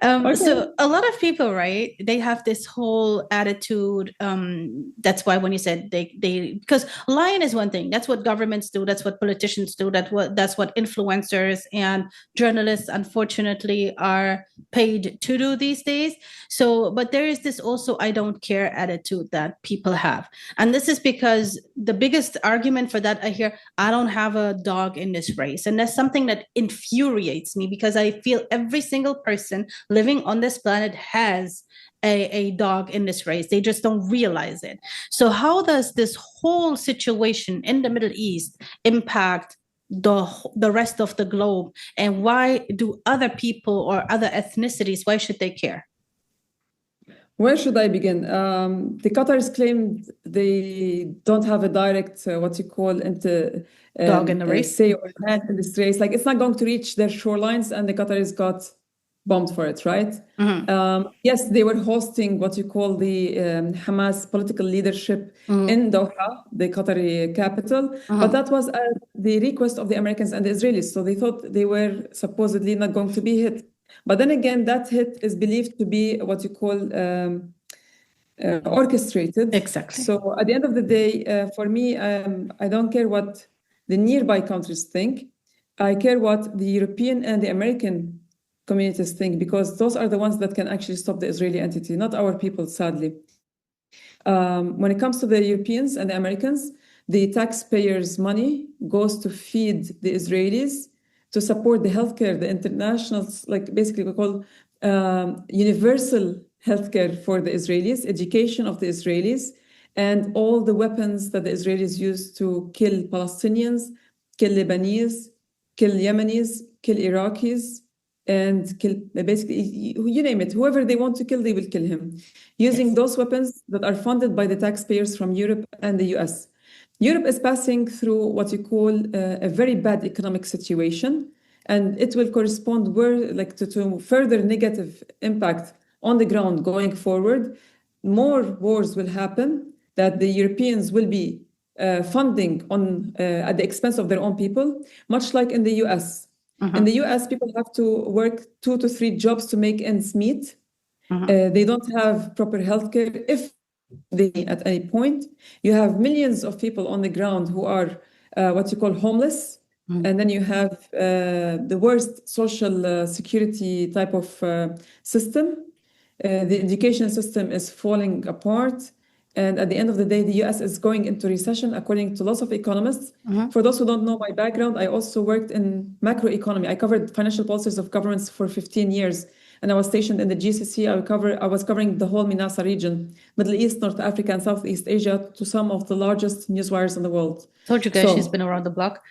So a lot of people, right, they have this whole attitude. That's why when you said they because lying is one thing. That's what governments do. That's what politicians do. That's what influencers and journalists, unfortunately, are paid to do these days. So, but there is this also I don't care attitude that people have. And this is because the biggest argument for that I hear, I don't have a dog in this race. And that's something that infuriates me because I feel every single person living on this planet has a dog in this race. They just don't realize it. So how does this whole situation in the Middle East impact the rest of the globe, and why do other people or other ethnicities, why should they care? Where should I begin? The Qataris claimed they don't have a direct, what you call, dog in the race, say or hand in this race. Like it's not going to reach their shorelines, and the Qataris got bombed for it, right? Yes, they were hosting what you call the Hamas political leadership in Doha, the Qatari capital, but that was at the request of the Americans and the Israelis. So they thought they were supposedly not going to be hit. But then again, that hit is believed to be what you call orchestrated. Exactly. So at the end of the day, for me, I don't care what the nearby countries think. I care what the European and the American communities think, because those are the ones that can actually stop the Israeli entity, not our people, sadly. When it comes to the Europeans and the Americans, the taxpayers' money goes to feed the Israelis, to support the healthcare, the international, like basically we call universal healthcare for the Israelis, education of the Israelis, and all the weapons that the Israelis use to kill Palestinians, kill Lebanese, kill Yemenis, kill Iraqis, and kill basically, you name it, whoever they want to kill, they will kill him, using those weapons that are funded by the taxpayers from Europe and the US. Europe is passing through what you call a very bad economic situation, and it will correspond to further negative impact on the ground going forward. More wars will happen that the Europeans will be funding at the expense of their own people, much like in the US. In the US, people have to work 2 to 3 jobs to make ends meet. They don't have proper healthcare. If they, at any point, you have millions of people on the ground who are what you call homeless, and then you have the worst social security type of system. The education system is falling apart, and at the end of the day, the US is going into recession, according to lots of economists. For those who don't know my background, I also worked in macroeconomy. I covered financial policies of governments for 15 years. And I was stationed in the GCC. I was covering the whole MENASA region, Middle East, North Africa, and Southeast Asia, to some of the largest newswires in the world. Told you guys, she's been around the block.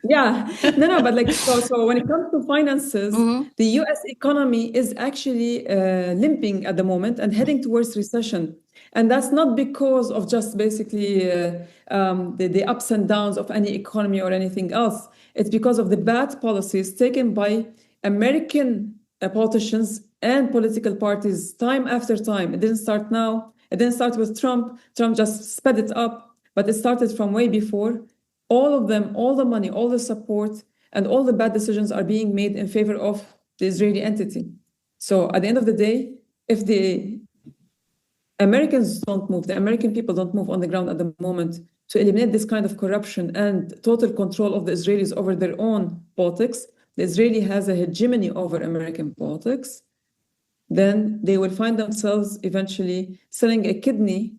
Yeah, but like, so when it comes to finances, the US economy is actually limping at the moment and heading towards recession. And that's not because of just basically the ups and downs of any economy or anything else. It's because of the bad policies taken by American politicians and political parties time after time. It didn't start now. It didn't start with Trump. Trump just sped it up, but it started from way before. All of them, all the money, all the support, and all the bad decisions are being made in favor of the Israeli entity. So at the end of the day, if the Americans don't move, the American people don't move on the ground at the moment to eliminate this kind of corruption and total control of the Israelis over their own politics, the Israeli has a hegemony over American politics, then they will find themselves eventually selling a kidney,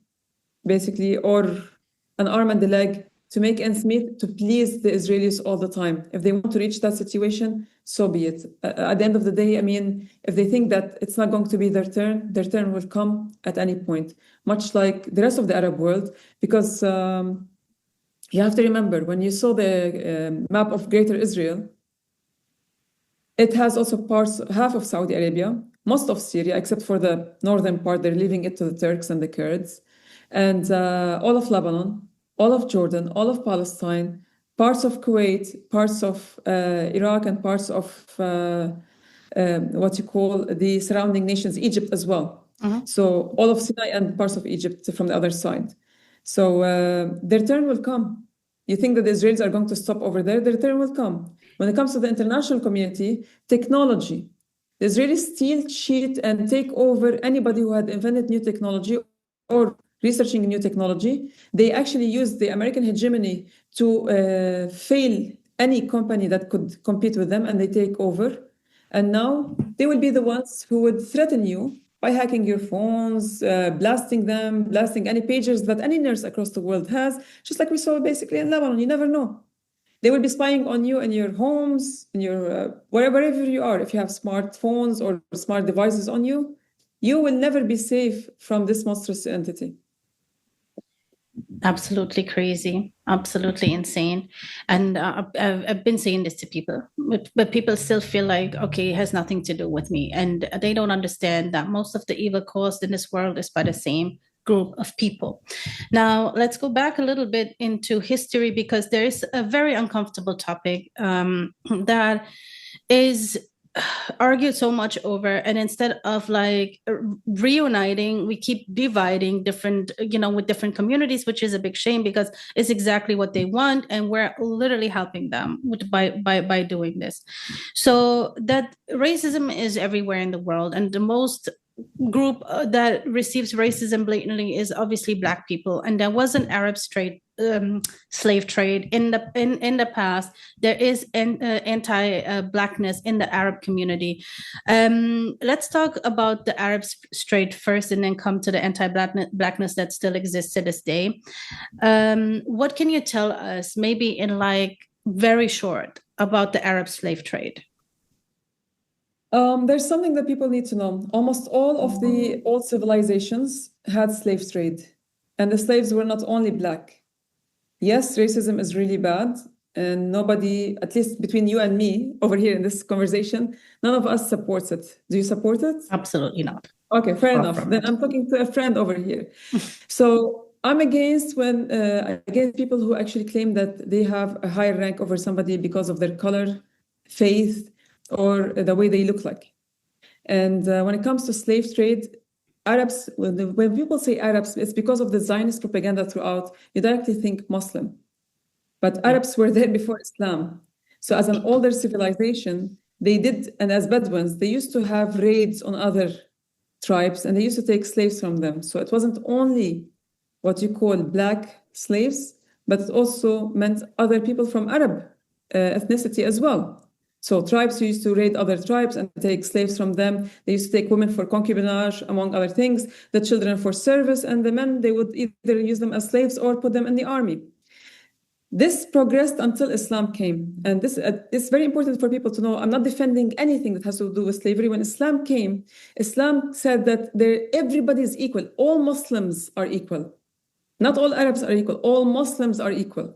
basically, or an arm and a leg to make ends meet, to please the Israelis all the time. If they want to reach that situation, so be it. At the end of the day, I mean, if they think that it's not going to be their turn will come at any point, much like the rest of the Arab world, because you have to remember, when you saw the map of Greater Israel, it has also half of Saudi Arabia, most of Syria, except for the northern part. They're leaving it to the Turks and the Kurds, and all of Lebanon, all of Jordan, all of Palestine, parts of Kuwait, parts of Iraq, and parts of what you call the surrounding nations, Egypt as well. So all of Sinai and parts of Egypt from the other side. So their turn will come. You think that the Israelis are going to stop over there? Their turn will come. When it comes to the international community, technology, the Israelis steal, cheat, and take over anybody who had invented new technology or researching new technology. They actually use the American hegemony to fail any company that could compete with them, and they take over. And now they will be the ones who would threaten you by hacking your phones, blasting them, blasting any pages that any nurse across the world has, just like we saw basically in Lebanon. You never know. They will be spying on you in your homes, in your wherever you are. If you have smartphones or smart devices on you, you will never be safe from this monstrous entity. Absolutely crazy, absolutely insane. And I've been saying this to people, but people still feel like, okay, it has nothing to do with me. And they don't understand that most of the evil caused in this world is by the same group of people. Now, let's go back a little bit into history because there is a very uncomfortable topic that is argued so much over, and instead of like reuniting, we keep dividing different, with different communities, which is a big shame because it's exactly what they want, and we're literally helping them by doing this. So that racism is everywhere in the world, and the most group that receives racism blatantly is obviously Black people, and there was an Arab slave trade in the past. There is anti-Blackness in the Arab community. Let's talk about the Arab trade first, and then come to the anti-Blackness that still exists to this day. What can you tell us, maybe in like very short, about the Arab slave trade? There's something that people need to know. Almost all of the old civilizations had slave trade, and the slaves were not only Black. Yes, racism is really bad, and nobody, at least between you and me over here in this conversation, none of us supports it. Do you support it? Absolutely not. Okay, fair enough. Then I'm talking to a friend over here. So I'm against against people who actually claim that they have a higher rank over somebody because of their color, faith, or the way they look like. And when it comes to slave trade, Arabs, when people say Arabs, it's because of the Zionist propaganda throughout. You directly think Muslim. But Arabs were there before Islam. So as an older civilization, they did, and as Bedouins, they used to have raids on other tribes, and they used to take slaves from them. So it wasn't only what you call Black slaves, but it also meant other people from Arab ethnicity as well. So tribes who used to raid other tribes and take slaves from them. They used to take women for concubinage, among other things, the children for service, and the men, they would either use them as slaves or put them in the army. This progressed until Islam came. And this it's very important for people to know. I'm not defending anything that has to do with slavery. When Islam came, Islam said that everybody is equal. All Muslims are equal. Not all Arabs are equal. All Muslims are equal.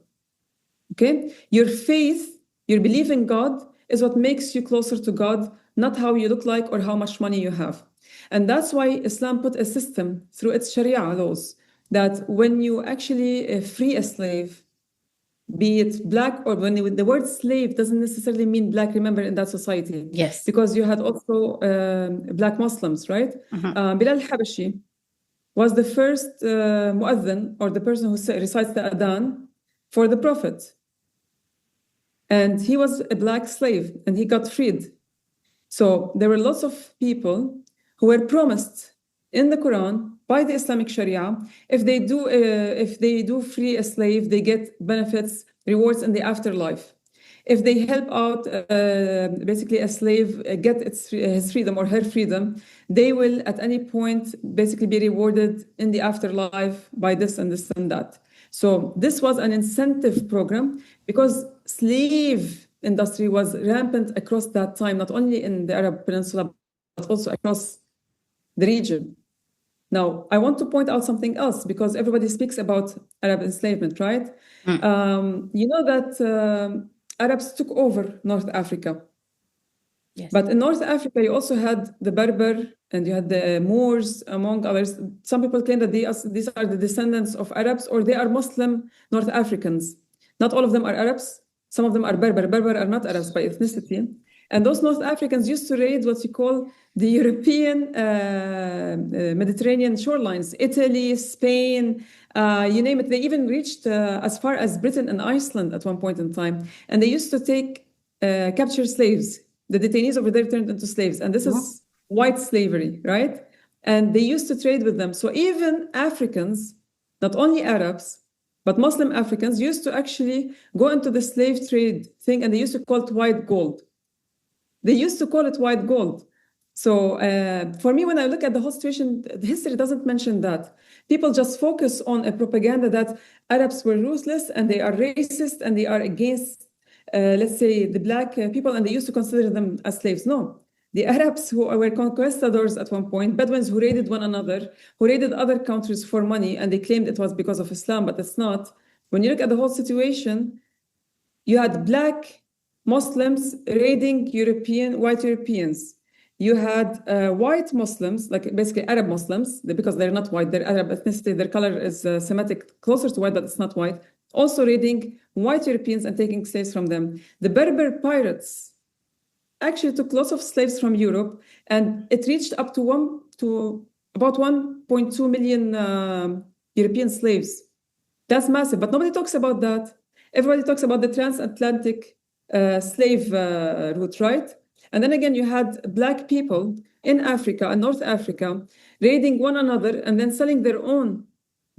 Okay? Your faith, your belief in God, is what makes you closer to God, not how you look like or how much money you have. And that's why Islam put a system through its Sharia laws that when you actually free a slave, be it Black, or when the word slave doesn't necessarily mean Black, remember, in that society. Yes. Because you had also Black Muslims, right? Bilal Habashi was the first mu'adhin, or the person who recites the adhan for the Prophet. And he was a Black slave, and he got freed. So there were lots of people who were promised in the Quran by the Islamic Sharia, if they do free a slave, they get benefits, rewards in the afterlife. If they help out basically a slave get his freedom or her freedom, they will at any point basically be rewarded in the afterlife by this and this and that. So this was an incentive program because slave industry was rampant across that time, not only in the Arab Peninsula, but also across the region. Now, I want to point out something else because everybody speaks about Arab enslavement, right? You know that Arabs took over North Africa. Yes. But in North Africa, you also had the Berber and you had the Moors, among others. Some people claim that these are the descendants of Arabs, or they are Muslim North Africans. Not all of them are Arabs. Some of them are Berber. Berber are not Arabs by ethnicity. And those North Africans used to raid what you call the European Mediterranean shorelines, Italy, Spain, you name it. They even reached as far as Britain and Iceland at one point in time. And they used to take capture slaves. The detainees over there turned into slaves. And this is white slavery, right? And they used to trade with them. So even Africans, not only Arabs, but Muslim Africans used to actually go into the slave trade thing, and they used to call it white gold. They used to call it white gold. So for me, when I look at the whole situation, the history doesn't mention that. People just focus on a propaganda that Arabs were ruthless and they are racist and they are against, let's say, the Black people, and they used to consider them as slaves. No, The Arabs who were conquistadors at one point, Bedouins who raided one another, who raided other countries for money, and they claimed it was because of Islam, but it's not. When you look at the whole situation, you had Black Muslims raiding white Europeans. You had white Muslims, like basically Arab Muslims, because they're not white, they're Arab ethnicity, their color is Semitic, closer to white, but it's not white, also raiding white Europeans and taking slaves from them. The Berber pirates actually took lots of slaves from Europe, and it reached up to about 1.2 million European slaves. That's massive, but nobody talks about that. Everybody talks about the transatlantic slave route, right? And then again, you had Black people in Africa and North Africa raiding one another and then selling their own,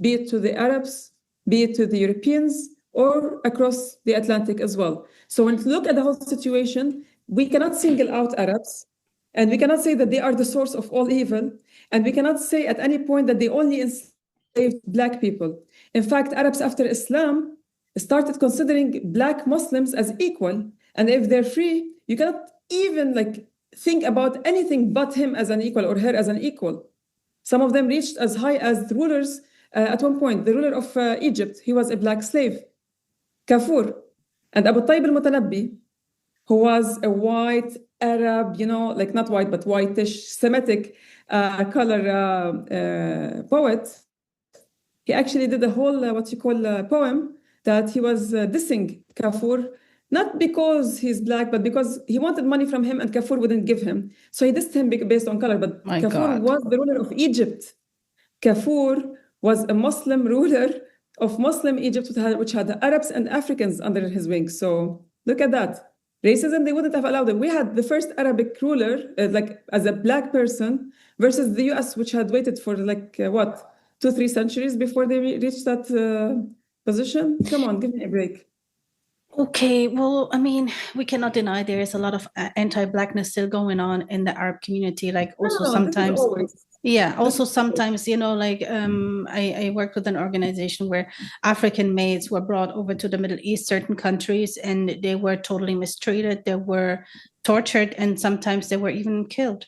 be it to the Arabs, be it to the Europeans, or across the Atlantic as well. So when you look at the whole situation, we cannot single out Arabs, and we cannot say that they are the source of all evil, and we cannot say at any point that they only enslaved Black people. In fact, Arabs after Islam started considering Black Muslims as equal, and if they're free, you cannot even think about anything but him as an equal or her as an equal. Some of them reached as high as the rulers. At one point, the ruler of Egypt, he was a Black slave, Kafur. And Abu Tayyib al-Mutanabbi, who was a white Arab, not white, but whitish Semitic color poet, he actually did a whole, poem that he was dissing Kafur, not because he's Black, but because he wanted money from him and Kafur wouldn't give him. So he dissed him based on color, but Kafur was the ruler of Egypt. Kafur was a Muslim ruler of Muslim Egypt, which had the Arabs and Africans under his wing. So look at that. Racism, they wouldn't have allowed it. We had the first Arabic ruler, as a Black person, versus the US, which had waited for 2-3 centuries before they reached that position. Come on, give me a break. Okay, well, I mean, we cannot deny there is a lot of anti-Blackness still going on in the Arab community. Sometimes, I worked with an organization where African maids were brought over to the Middle East, certain countries, and they were totally mistreated. They were tortured, and sometimes they were even killed.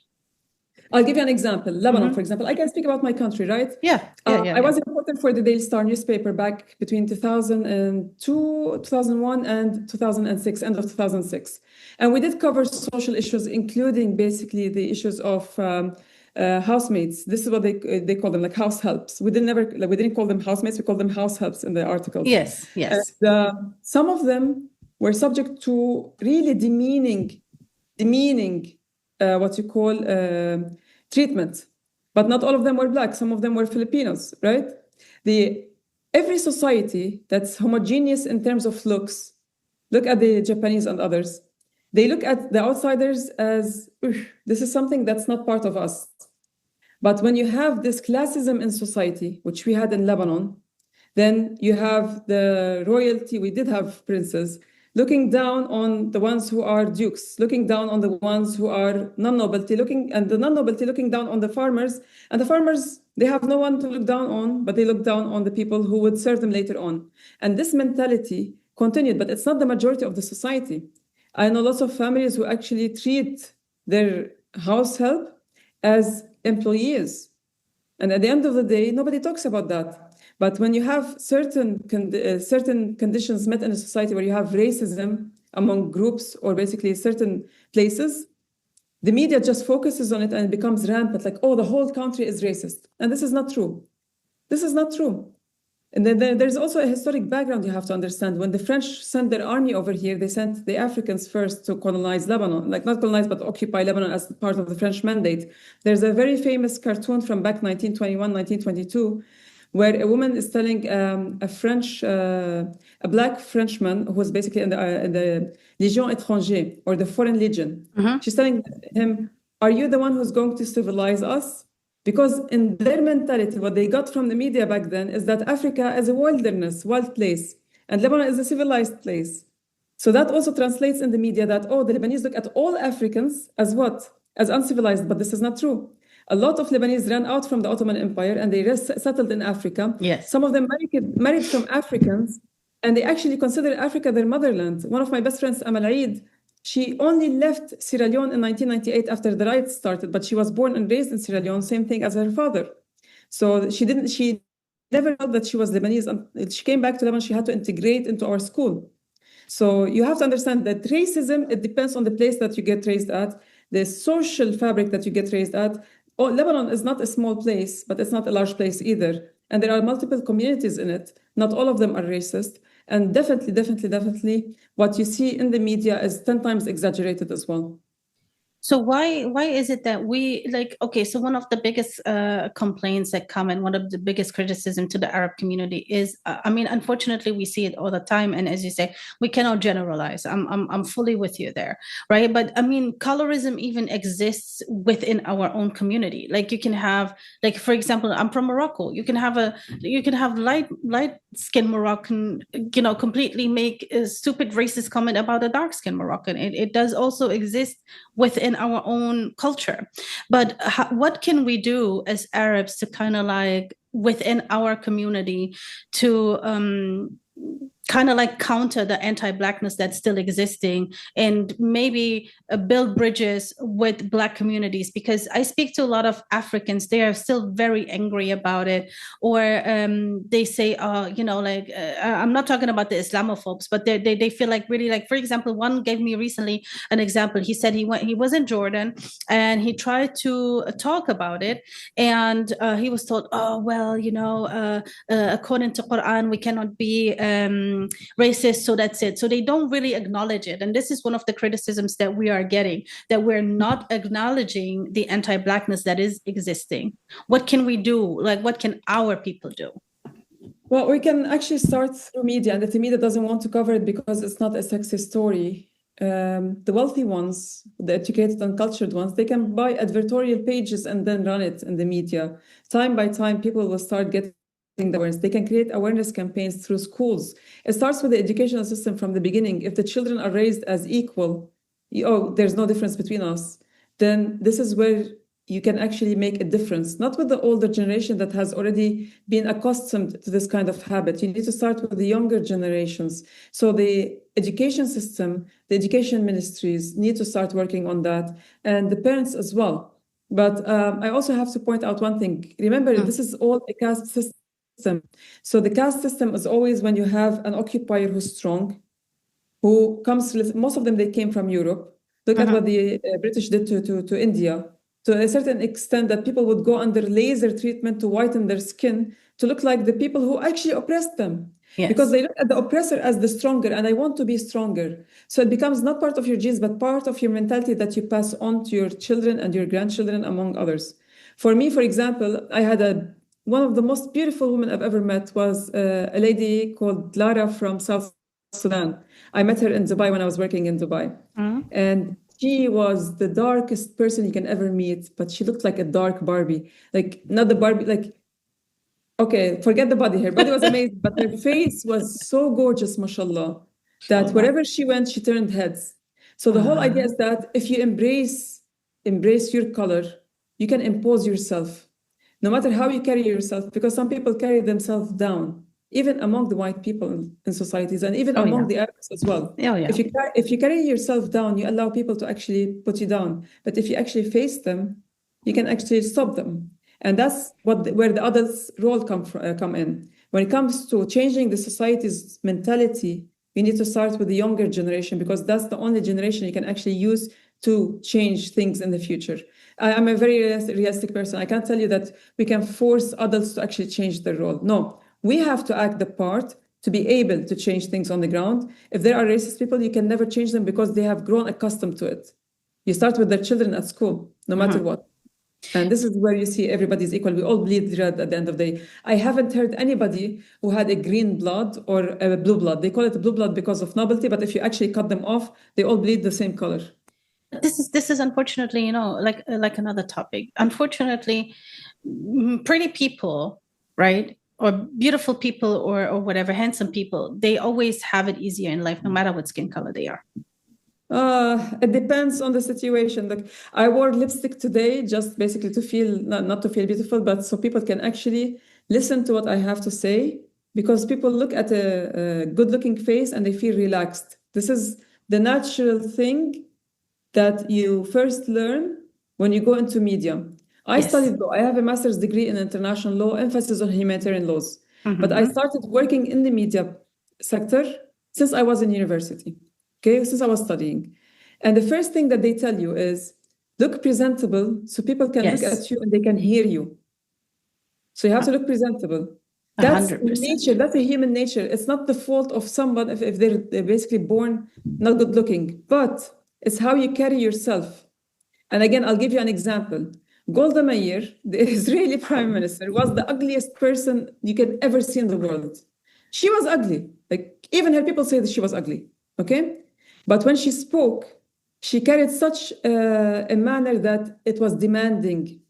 I'll give you an example. Lebanon, for example. I can speak about my country, right? I was a reporter for the Daily Star newspaper back between 2002, 2001, and 2006, end of 2006. And we did cover social issues, including basically the issues of housemates. This is what they call them, house helps. We didn't call them housemates. We called them house helps in the article. Yes. And, some of them were subject to really demeaning treatment, but not all of them were Black. Some of them were Filipinos, right? Every society that's homogeneous in terms of looks, look at the Japanese and others, they look at the outsiders as, this is something that's not part of us. But when you have this classism in society, which we had in Lebanon, then you have the royalty, we did have princes, looking down on the ones who are dukes, looking down on the ones who are non-nobility, and the non-nobility looking down on the farmers. And the farmers, they have no one to look down on, but they look down on the people who would serve them later on. And this mentality continued, but it's not the majority of the society. I know lots of families who actually treat their house help as employees. And at the end of the day, nobody talks about that. But when you have certain conditions met in a society where you have racism among groups or basically certain places, the media just focuses on it and it becomes rampant, the whole country is racist. And this is not true. This is not true. And then there's also a historic background you have to understand. When the French sent their army over here, they sent the Africans first to colonize Lebanon, not colonize, but occupy Lebanon as part of the French mandate. There's a very famous cartoon from back 1921, 1922, where a woman is telling a Black Frenchman who was basically in the Légion étrangère, or the Foreign Legion. She's telling him, are you the one who's going to civilize us? Because in their mentality, what they got from the media back then is that Africa is a wild place, and Lebanon is a civilized place. So that also translates in the media that, the Lebanese look at all Africans as what? As uncivilized, but this is not true. A lot of Lebanese ran out from the Ottoman Empire and they settled in Africa. Yes. Some of them married from Africans, and they actually consider Africa their motherland. One of my best friends, Amal Eid, She only left Sierra Leone in 1998 after the riots started, but she was born and raised in Sierra Leone, same thing as her father. So she never felt that she was Lebanese. And she came back to Lebanon, she had to integrate into our school. So you have to understand that racism, it depends on the place that you get raised at, the social fabric that you get raised at. Oh, Lebanon is not a small place, but it's not a large place either. And there are multiple communities in it. Not all of them are racist. And definitely, what you see in the media is 10 times exaggerated as well. So why is it that we like, okay, so one of the biggest complaints that come and one of the biggest criticism to the Arab community is, I mean, unfortunately, we see it all the time. And as you say, we cannot generalize. I'm fully with you there, right? But I mean, colorism even exists within our own community. Like you can have, like, for example, I'm from Morocco. You can have light skinned Moroccan, you know, completely make a stupid racist comment about a dark skinned Moroccan. It does also exist within our own culture. But what can we do as Arabs to kind of like within our community to kind of like counter the anti-Blackness that's still existing and maybe build bridges with Black communities? Because I speak to a lot of Africans, they are still very angry about it, or they say, you know, like I'm not talking about the Islamophobes, but they feel like really, like, for example, one gave me recently an example. He said he was in Jordan and he tried to talk about it, and he was told, oh well, you know, according to Quran we cannot be racist, so that's it. So they don't really acknowledge it. And this is one of the criticisms that we are getting, that we're not acknowledging the anti-Blackness that is existing. What can we do? Like, what can our people do? Well, we can actually start through media, and if the media doesn't want to cover it because it's not a sexy story, the wealthy ones, the educated and cultured ones, they can buy advertorial pages and then run it in the media. Time by time, people will start getting the awareness. They can create awareness campaigns through schools. It starts with the educational system from the beginning. If the children are raised as equal, there's no difference between us, then this is where you can actually make a difference, not with the older generation that has already been accustomed to this kind of habit. You need to start with the younger generations. So the education system, the education ministries need to start working on that, and the parents as well. But I also have to point out one thing. Remember, this is all a caste system. So the caste system is always when you have an occupier who's strong, who comes, most of them, they came from Europe. Look at what the British did to India, to a certain extent that people would go under laser treatment to whiten their skin to look like the people who actually oppressed them. Yes. Because they look at the oppressor as the stronger, and I want to be stronger. So it becomes not part of your genes, but part of your mentality that you pass on to your children and your grandchildren, among others. For me, for example, I had one of the most beautiful women I've ever met was a lady called Lara from South Sudan. I met her in Dubai when I was working in Dubai. And she was the darkest person you can ever meet, but she looked like a dark Barbie. Like, not the Barbie, like, okay, forget the body. Her body was amazing, but her face was so gorgeous, mashallah, that wherever she went, she turned heads. So the whole idea is that if you embrace your color, you can impose yourself. No matter how you carry yourself, because some people carry themselves down, even among the white people in societies, and even among the Arabs as well. If you carry yourself down, you allow people to actually put you down. But if you actually face them, you can actually stop them. And that's where the adults' role come in. When it comes to changing the society's mentality, we need to start with the younger generation, because that's the only generation you can actually use to change things in the future. I'm a very realistic person. I can't tell you that we can force adults to actually change their role. No, we have to act the part to be able to change things on the ground. If there are racist people, you can never change them because they have grown accustomed to it. You start with their children at school, no matter what. And this is where you see everybody's equal. We all bleed red at the end of the day. I haven't heard anybody who had a green blood or a blue blood. They call it blue blood because of novelty, but if you actually cut them off, they all bleed the same color. This is unfortunately, you know, like another topic. Unfortunately, pretty people, right, or beautiful people, or whatever, handsome people, they always have it easier in life, no matter what skin color they are. It depends on the situation. Like, I wore lipstick today just basically to feel, not to feel beautiful, but so people can actually listen to what I have to say, because people look at a good-looking face and they feel relaxed. This is the natural thing that you first learn when you go into media. I studied law. I have a master's degree in international law, emphasis on humanitarian laws. But I started working in the media sector since I was in university, okay, since I was studying. And the first thing that they tell you is, look presentable so people can look at you and they can hear you. So you have to look presentable. That's 100%. nature. That's a human nature. It's not the fault of someone if they're basically born not good looking, but it's how you carry yourself. And again, I'll give you an example. Golda Meir, the Israeli prime minister, was the ugliest person you can ever see in the world. She was ugly. Like, even her people say that she was ugly, okay? But when she spoke, she carried such a manner that it was demanding.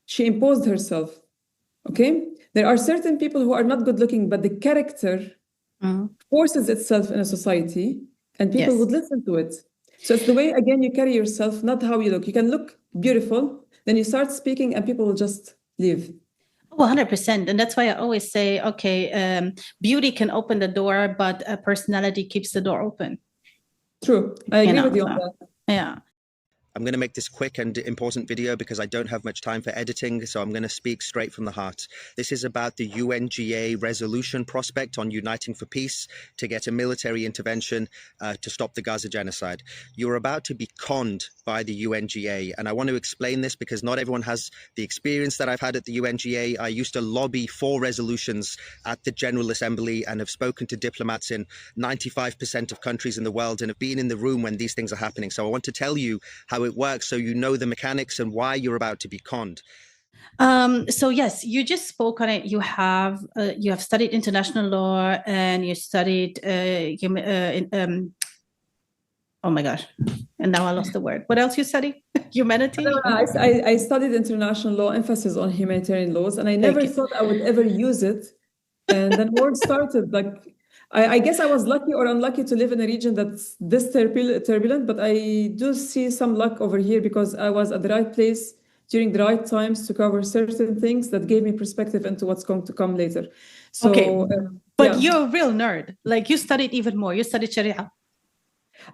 She imposed herself, okay? There are certain people who are not good looking, but the character forces itself in a society, and people would listen to it. So it's the way, again, you carry yourself, not how you look. You can look beautiful, then you start speaking and people will just leave. Oh, 100%. And that's why I always say, okay, beauty can open the door, but personality keeps the door open. True. I agree with you on that. Yeah. I'm going to make this quick and important video because I don't have much time for editing, so I'm going to speak straight from the heart. This is about the UNGA resolution prospect on uniting for peace to get a military intervention to stop the Gaza genocide. You're about to be conned by the UNGA, and I want to explain this because not everyone has the experience that I've had at the UNGA. I used to lobby for resolutions at the General Assembly and have spoken to diplomats in 95% of countries in the world and have been in the room when these things are happening. So I want to tell you how it works so you know the mechanics and why you're about to be conned. So yes, you just spoke on it. You have studied international law and you studied oh my gosh, and now I lost the word. What else you study? Humanity? I studied international law, emphasis on humanitarian laws, and I never thought I would ever use it. And then word started, like, I guess I was lucky or unlucky to live in a region that's this turbulent, but I do see some luck over here because I was at the right place during the right times to cover certain things that gave me perspective into what's going to come later. So, okay, but you're a real nerd. Like, you studied even more. You studied Sharia.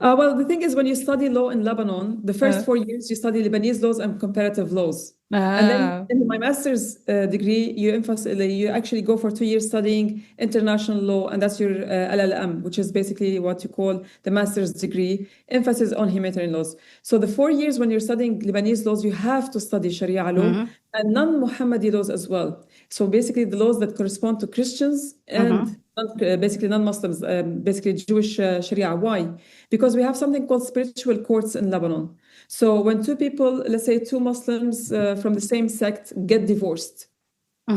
Well, the thing is, when you study law in Lebanon, the first 4 years you study Lebanese laws and comparative laws. And then in my master's degree, you actually go for 2 years studying international law, and that's your LLM, which is basically what you call the master's degree, emphasis on humanitarian laws. So the 4 years when you're studying Lebanese laws, you have to study Sharia law and non-Muhammadi laws as well. So basically the laws that correspond to Christians and basically non-Muslims, basically Jewish Sharia. Why? Because we have something called spiritual courts in Lebanon. So when two people, let's say two Muslims from the same sect, get divorced,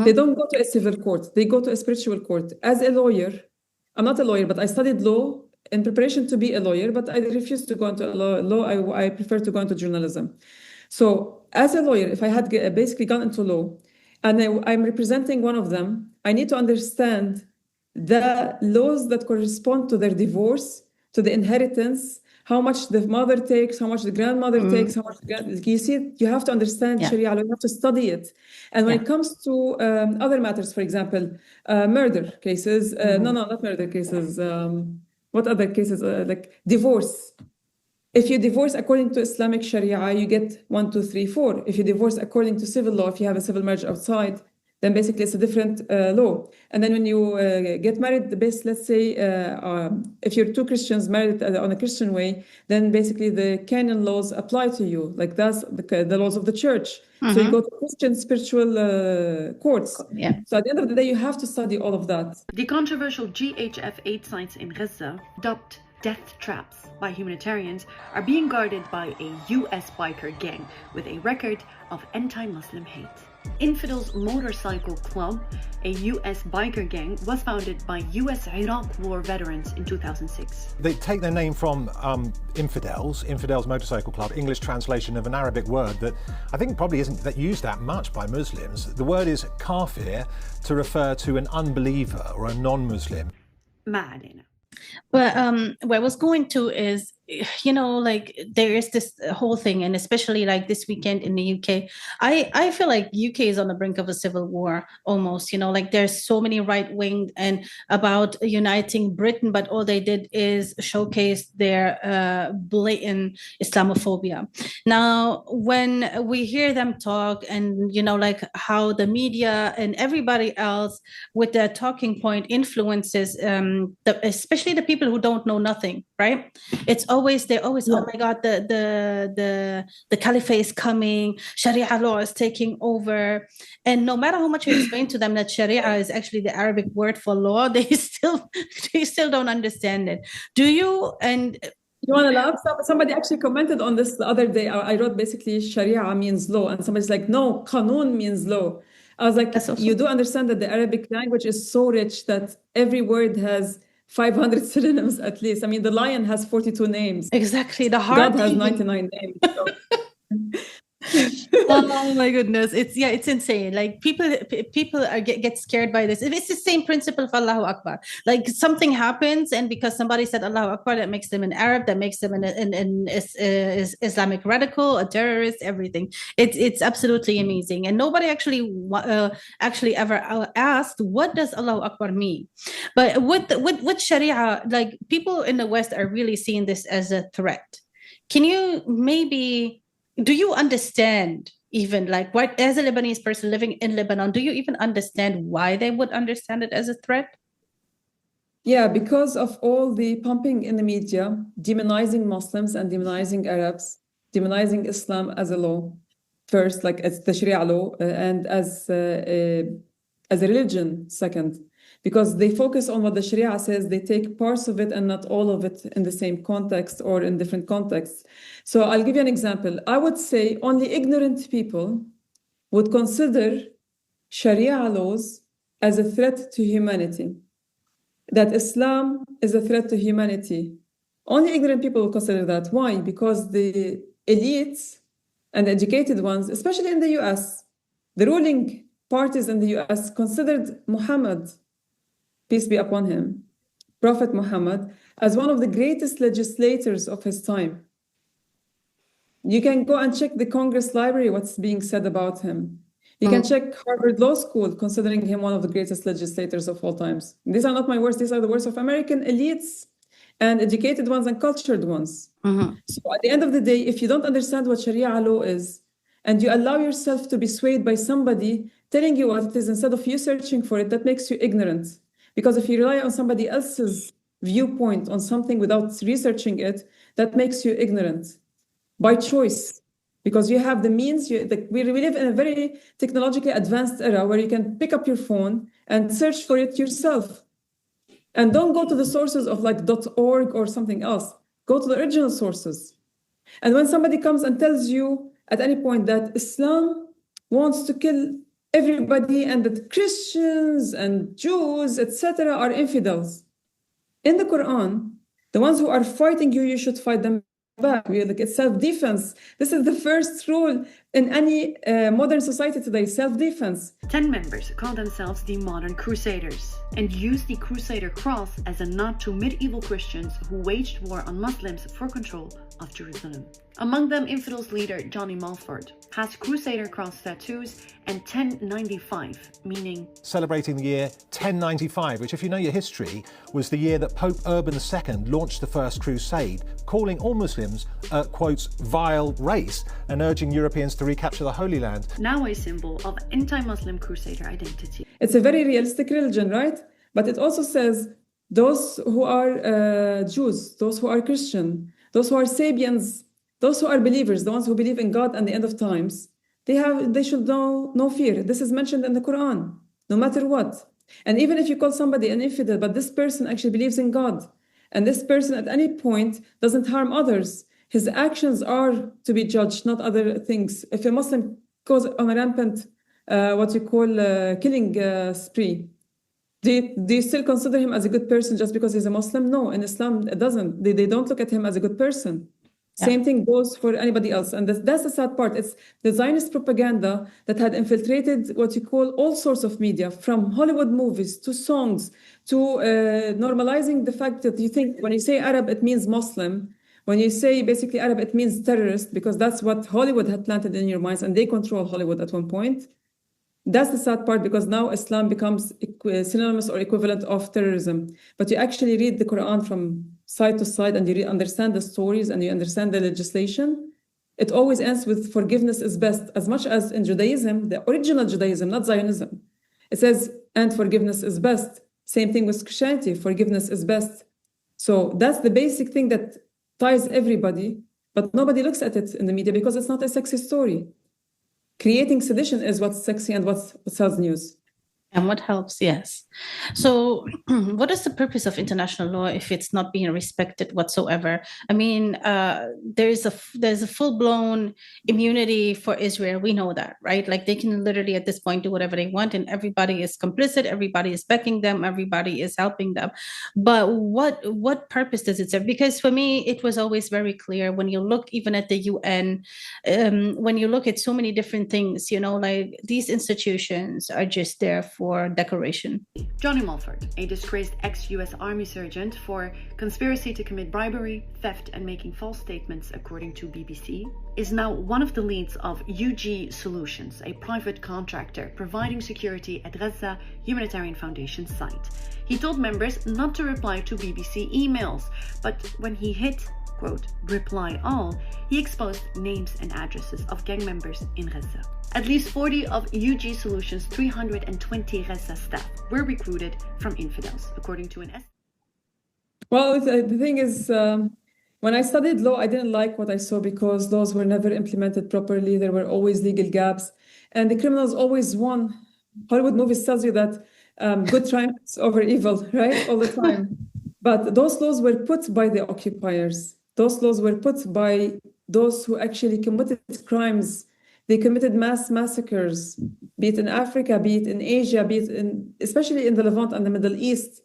they don't go to a civil court, they go to a spiritual court. As a lawyer, I'm not a lawyer, but I studied law in preparation to be a lawyer, but I refused to go into law. I prefer to go into journalism. So as a lawyer, if I had basically gone into law and I'm representing one of them, I need to understand the laws that correspond to their divorce, to the inheritance, how much the mother takes, how much the grandmother takes, how much you see, you have to understand Sharia law, you have to study it. And when it comes to other matters, for example, murder cases, no, not murder cases. What other cases? Like divorce. If you divorce according to Islamic Sharia, you get 1, 2, 3, 4. If you divorce according to civil law, if you have a civil marriage outside, then basically it's a different law. And then when you get married, let's say if you're two Christians married on a Christian way, then basically the canon laws apply to you. Like that's the laws of the church. So you go to Christian spiritual courts. So at the end of the day, you have to study all of that. The controversial GHF aid sites in Gaza, dubbed death traps by humanitarians, are being guarded by a US biker gang with a record of anti-Muslim hate. Infidels Motorcycle Club, a US biker gang, was founded by US Iraq War veterans in 2006. They take their name from Infidels Motorcycle Club, English translation of an Arabic word that I think probably isn't used that much by Muslims. The word is kafir, to refer to an unbeliever or a non-Muslim. But where I was going to is, like there is this whole thing, and especially like this weekend in the UK, I feel like UK is on the brink of a civil war almost, like there's so many right wing and about uniting Britain, but all they did is showcase their blatant Islamophobia. Now, when we hear them talk and, like how the media and everybody else with their talking point influences, especially the people who don't know nothing, right? They're always, oh my God, the caliphate is coming, Sharia law is taking over. And no matter how much you explain to them that Sharia is actually the Arabic word for law, they still don't understand it. Do you? And you want to laugh? Somebody actually commented on this the other day. I wrote basically Sharia means law, and somebody's like, no, Qanun means law. I was like, you do understand that the Arabic language is so rich that every word has 500 synonyms at least. I mean, the lion has 42 names. Exactly. The heart God has 99 names. So. Oh my goodness, it's insane. Like people get scared by this. It's the same principle for Allahu Akbar. Like something happens, and because somebody said Allahu Akbar, that makes them an Arab, that makes them an Islamic radical, a terrorist, everything. It's absolutely amazing, and nobody actually ever asked what does Allahu Akbar mean. But with Sharia, like people in the West are really seeing this as a threat. Can you maybe? Do you understand even like what, as a Lebanese person living in Lebanon, do you even understand why they would understand it as a threat? Yeah, because of all the pumping in the media, demonizing Muslims and demonizing Arabs, demonizing Islam as a law, first, like as the Sharia law, and as a religion, second. Because they focus on what the Sharia says, they take parts of it and not all of it in the same context or in different contexts. So I'll give you an example. I would say only ignorant people would consider Sharia laws as a threat to humanity, that Islam is a threat to humanity. Only ignorant people will consider that. Why? Because the elites and the educated ones, especially in the US, the ruling parties in the US considered Muhammad, peace be upon him, Prophet Muhammad, as one of the greatest legislators of his time. You can go and check the Congress library, what's being said about him. You can check Harvard Law School, considering him one of the greatest legislators of all times. These are not my words, these are the words of American elites and educated ones and cultured ones. So at the end of the day, if you don't understand what Sharia law is, and you allow yourself to be swayed by somebody telling you what it is instead of you searching for it, that makes you ignorant. Because if you rely on somebody else's viewpoint on something without researching it, that makes you ignorant by choice. Because you have the means, we live in a very technologically advanced era where you can pick up your phone and search for it yourself. And don't go to the sources of like .org or something else. Go to the original sources. And when somebody comes and tells you at any point that Islam wants to kill everybody and that Christians and Jews, etc., are infidels. In the Quran, the ones who are fighting you, you should fight them back. It's self-defense. This is the first rule in any modern society today, self-defense. 10 members call themselves the Modern Crusaders and use the Crusader cross as a nod to medieval Christians who waged war on Muslims for control of Jerusalem. Among them, Infidels leader Johnny Mulford has Crusader cross tattoos and 1095, meaning celebrating the year 1095, which, if you know your history, was the year that Pope Urban II launched the First Crusade, calling all Muslims a, quote, vile race and urging Europeans to recapture the Holy Land. Now a symbol of anti-Muslim Crusader identity. It's a very realistic religion, right? But it also says those who are Jews, those who are Christian, those who are Sabians, those who are believers, the ones who believe in God and the end of times, they should know no fear. This is mentioned in the Quran, no matter what. And even if you call somebody an infidel, but this person actually believes in God, and this person at any point doesn't harm others, his actions are to be judged, not other things. If a Muslim goes on a rampant, killing spree, do you still consider him as a good person just because he's a Muslim? No, in Islam, it doesn't. They don't look at him as a good person. Yeah. Same thing goes for anybody else. And that's the sad part. It's the Zionist propaganda that had infiltrated what you call all sorts of media, from Hollywood movies to songs to normalizing the fact that you think when you say Arab, it means Muslim, When you say basically Arab, it means terrorist because that's what Hollywood had planted in your minds, and they control Hollywood at one point. That's the sad part because now Islam becomes synonymous or equivalent of terrorism. But you actually read the Quran from side to side and you understand the stories and you understand the legislation. It always ends with forgiveness is best, as much as in Judaism, the original Judaism, not Zionism. It says, and forgiveness is best. Same thing with Christianity, forgiveness is best. So that's the basic thing that ties everybody, but nobody looks at it in the media because it's not a sexy story. Creating sedition is what's sexy and what sells news. And what helps, yes. So what is the purpose of international law if it's not being respected whatsoever? I mean, there's a full-blown immunity for Israel. We know that, right? Like they can literally at this point do whatever they want and everybody is complicit, everybody is backing them, everybody is helping them. But what purpose does it serve? Because for me, it was always very clear when you look even at the UN, when you look at so many different things, you know, like these institutions are just there for decoration. Johnny Mulford, a disgraced ex-US Army sergeant for conspiracy to commit bribery, theft and making false statements according to BBC, is now one of the leads of UNGA Solutions, a private contractor providing security at Gaza Humanitarian Foundation site. He told members not to reply to BBC emails, but when he hit, quote, reply all, he exposed names and addresses of gang members in Gaza. At least 40 of UNGA Solutions' 320 Gaza staff were recruited from infidels, according to an estimate. Well, the thing is, when I studied law, I didn't like what I saw because laws were never implemented properly. There were always legal gaps, and the criminals always won. Hollywood movies tells you that good triumphs over evil, right? All the time. But those laws were put by the occupiers. Those laws were put by those who actually committed crimes. They committed mass massacres, be it in Africa, be it in Asia, be it especially in the Levant and the Middle East.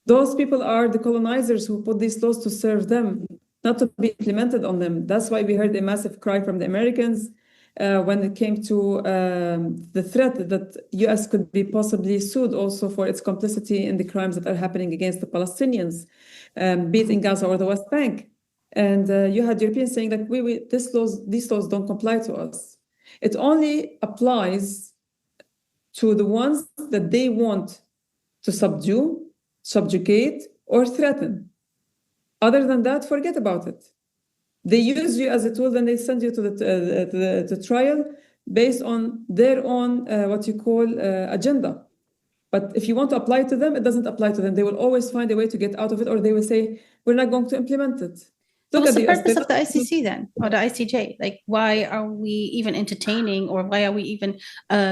Those people are the colonizers who put these laws to serve them, not to be implemented on them. That's why we heard a massive cry from the Americans when it came to the threat that US could be possibly sued also for its complicity in the crimes that are happening against the Palestinians, be it in Gaza or the West Bank. And you had Europeans saying that these laws don't comply to us. It only applies to the ones that they want to subdue, subjugate, or threaten. Other than that, forget about it. They use you as a tool, then they send you to the trial based on their own, what you call, agenda. But if you want to apply it to them, it doesn't apply to them. They will always find a way to get out of it, or they will say, we're not going to implement it. What's the purpose of the ICC then, or the ICJ? Like, why are we even entertaining, or why are we even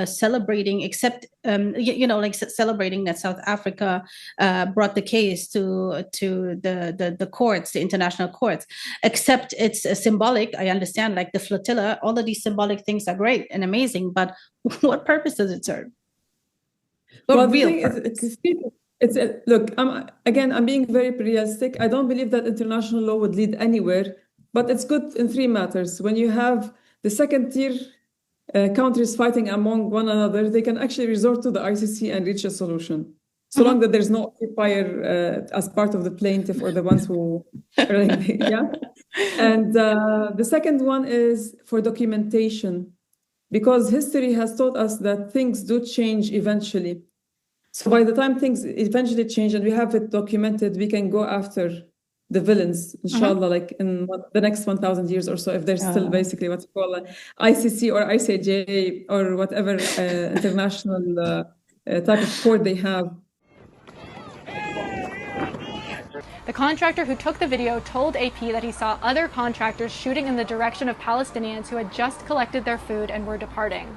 celebrating? Except, like celebrating that South Africa brought the case to the courts, the international courts. Except it's symbolic. I understand, like the flotilla. All of these symbolic things are great and amazing, but what purpose does it serve? What real purpose? Look, I'm being very realistic. I don't believe that international law would lead anywhere, but it's good in three matters. When you have the second-tier countries fighting among one another, they can actually resort to the ICC and reach a solution. So long that there's no occupier as part of the plaintiff or the ones who are yeah. And the second one is for documentation, because history has taught us that things do change eventually. So by the time things eventually change and we have it documented, we can go after the villains, inshallah, like in the next 1,000 years or so, if there's still basically what you call ICC or ICJ or whatever international type of court they have. The contractor who took the video told AP that he saw other contractors shooting in the direction of Palestinians who had just collected their food and were departing.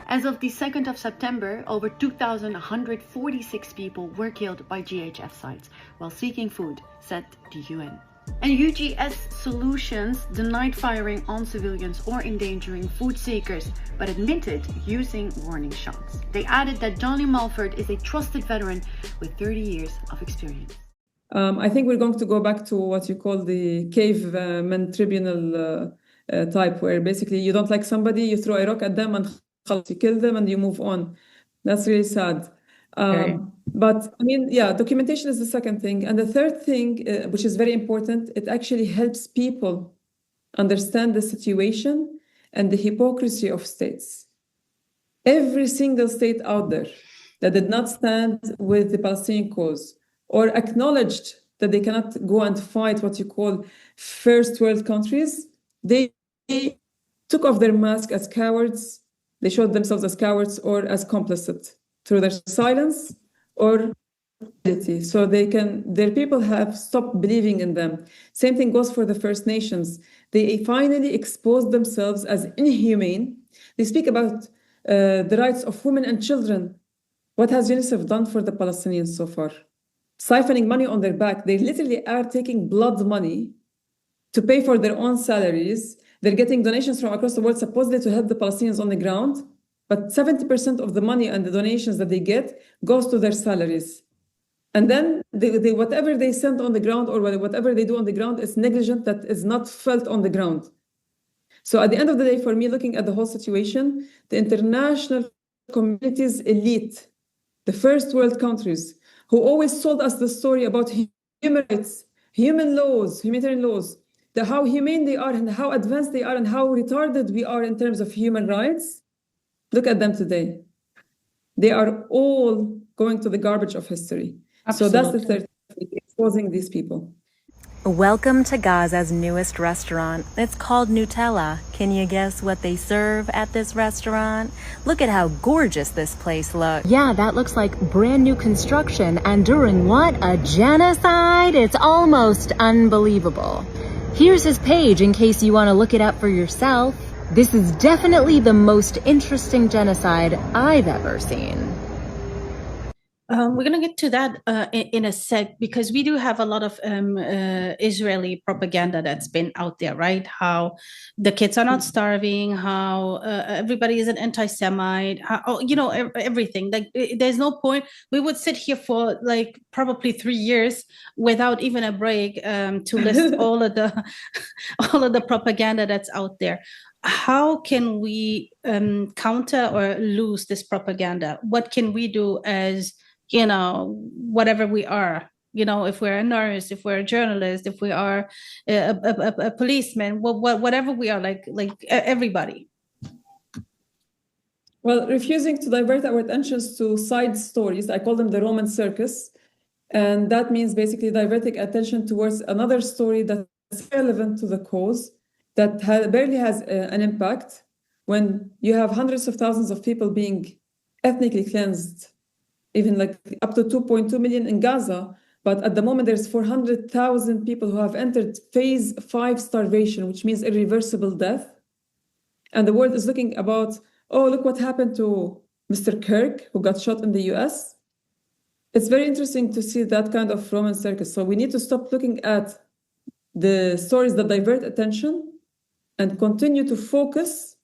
As of the 2nd of September, over 2,146 people were killed by GHF sites while seeking food, said the UN. And UNGA Solutions denied firing on civilians or endangering food seekers, but admitted using warning shots. They added that Johnny Mulford is a trusted veteran with 30 years of experience. I think we're going to go back to what you call the caveman tribunal type, where basically you don't like somebody, you throw a rock at them and you kill them and you move on. That's really sad. But I mean, yeah, documentation is the second thing. And the third thing, which is very important, it actually helps people understand the situation and the hypocrisy of states. Every single state out there that did not stand with the Palestinian cause or acknowledged that they cannot go and fight what you call first world countries, they took off their mask as cowards. They showed themselves as cowards or as complicit through their silence or so their people have stopped believing in them. Same thing goes for the First Nations. They finally exposed themselves as inhumane. They speak about the rights of women and children. What has UNICEF done for the Palestinians so far? Siphoning money on their back. They literally are taking blood money to pay for their own salaries. They're getting donations from across the world, supposedly to help the Palestinians on the ground. But 70% of the money and the donations that they get goes to their salaries. And then they whatever they send on the ground or whatever they do on the ground is negligent, that is not felt on the ground. So at the end of the day, for me, looking at the whole situation, the international community's elite, the first world countries, who always told us the story about human rights, human laws, humanitarian laws, how humane they are and how advanced they are and how retarded we are in terms of human rights, look at them today. They are all going to the garbage of history. Absolutely. So that's the third thing, exposing these people. Welcome to Gaza's newest restaurant. It's called Nutella. Can you guess what they serve at this restaurant? Look at how gorgeous this place looks. Yeah, that looks like brand new construction. And during what? A genocide? It's almost unbelievable. Here's his page in case you want to look it up for yourself. This is definitely the most interesting genocide I've ever seen. We're going to get to that in a sec, because we do have a lot of Israeli propaganda that's been out there, right? How the kids are not starving, how everybody is an anti-Semite, how, everything. Like, there's no point. We would sit here for like probably 3 years without even a break to list all of the propaganda that's out there. How can we counter or lose this propaganda? What can we do as whatever we are, if we're a nurse, if we're a journalist, if we are a policeman, whatever we are, like everybody? Well, refusing to divert our attentions to side stories, I call them the Roman circus. And that means basically diverting attention towards another story that's relevant to the cause, that barely has an impact, when you have hundreds of thousands of people being ethnically cleansed, even like up to 2.2 million in Gaza. But at the moment, there's 400,000 people who have entered phase 5 starvation, which means irreversible death. And the world is looking about, oh, look what happened to Mr. Kirk, who got shot in the US. It's very interesting to see that kind of Roman circus. So we need to stop looking at the stories that divert attention and continue to focus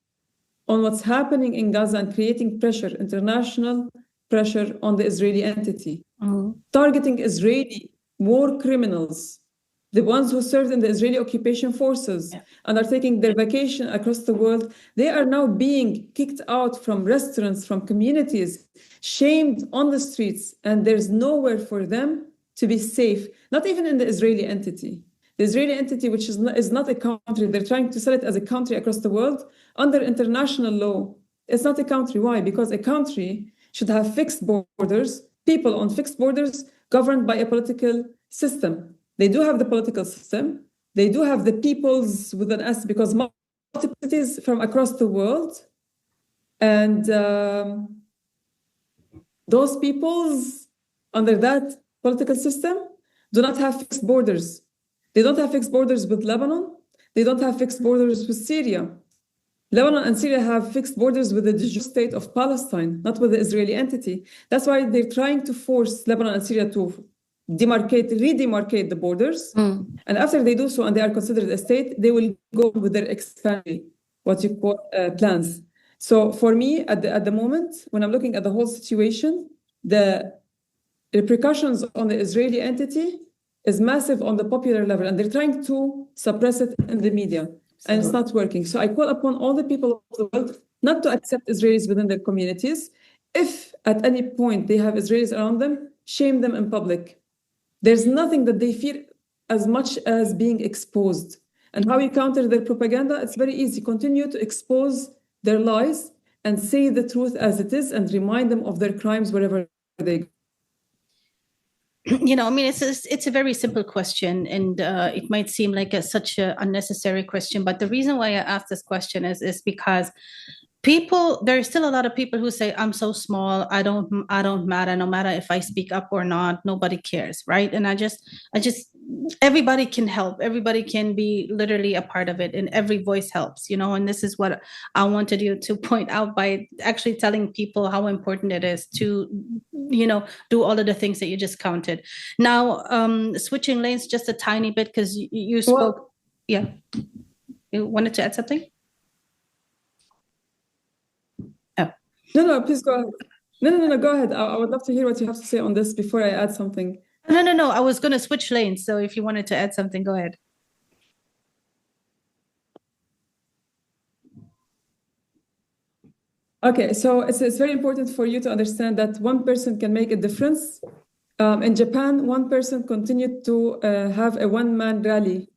on what's happening in Gaza and creating pressure, international pressure on the Israeli entity, targeting Israeli war criminals, the ones who served in the Israeli occupation forces and are taking their vacation across the world. They are now being kicked out from restaurants, from communities, shamed on the streets, and there's nowhere for them to be safe, not even in the Israeli entity. The Israeli entity, which is not a country, they're trying to sell it as a country across the world. Under international law, it's not a country. Why? Because a country should have fixed borders, people on fixed borders governed by a political system. They do have the political system. They do have the peoples with an S, because multiple cities from across the world. And those peoples under that political system do not have fixed borders. They don't have fixed borders with Lebanon. They don't have fixed borders with Syria. Lebanon and Syria have fixed borders with the de jure state of Palestine, not with the Israeli entity. That's why they're trying to force Lebanon and Syria to redemarcate the borders. And after they do so and they are considered a state, they will go with their expansion, what you call plans. So for me, at the moment, when I'm looking at the whole situation, the repercussions on the Israeli entity is massive on the popular level, and they're trying to suppress it in the media. And it's not working. So I call upon all the people of the world not to accept Israelis within their communities. If at any point they have Israelis around them, shame them in public. There's nothing that they fear as much as being exposed. And how you counter their propaganda? It's very easy. Continue to expose their lies and say the truth as it is and remind them of their crimes wherever they go. You know, I mean, it's a very simple question, and it might seem like such an unnecessary question. But the reason why I asked this question is because there are still a lot of people who say, I'm so small, I don't matter, no matter if I speak up or not, nobody cares, right? And I just everybody can help, everybody can be literally a part of it, and every voice helps, you know. And this is what I wanted you to point out by actually telling people how important it is to, you know, do all of the things that you just counted. Now, switching lanes just a tiny bit, because you spoke. Yeah, you wanted to add something? No, please go ahead. No, go ahead. I would love to hear what you have to say on this before I add something. No. I was going to switch lanes. So if you wanted to add something, go ahead. Okay, so it's very important for you to understand that one person can make a difference. In Japan, one person continued to have a one-man rally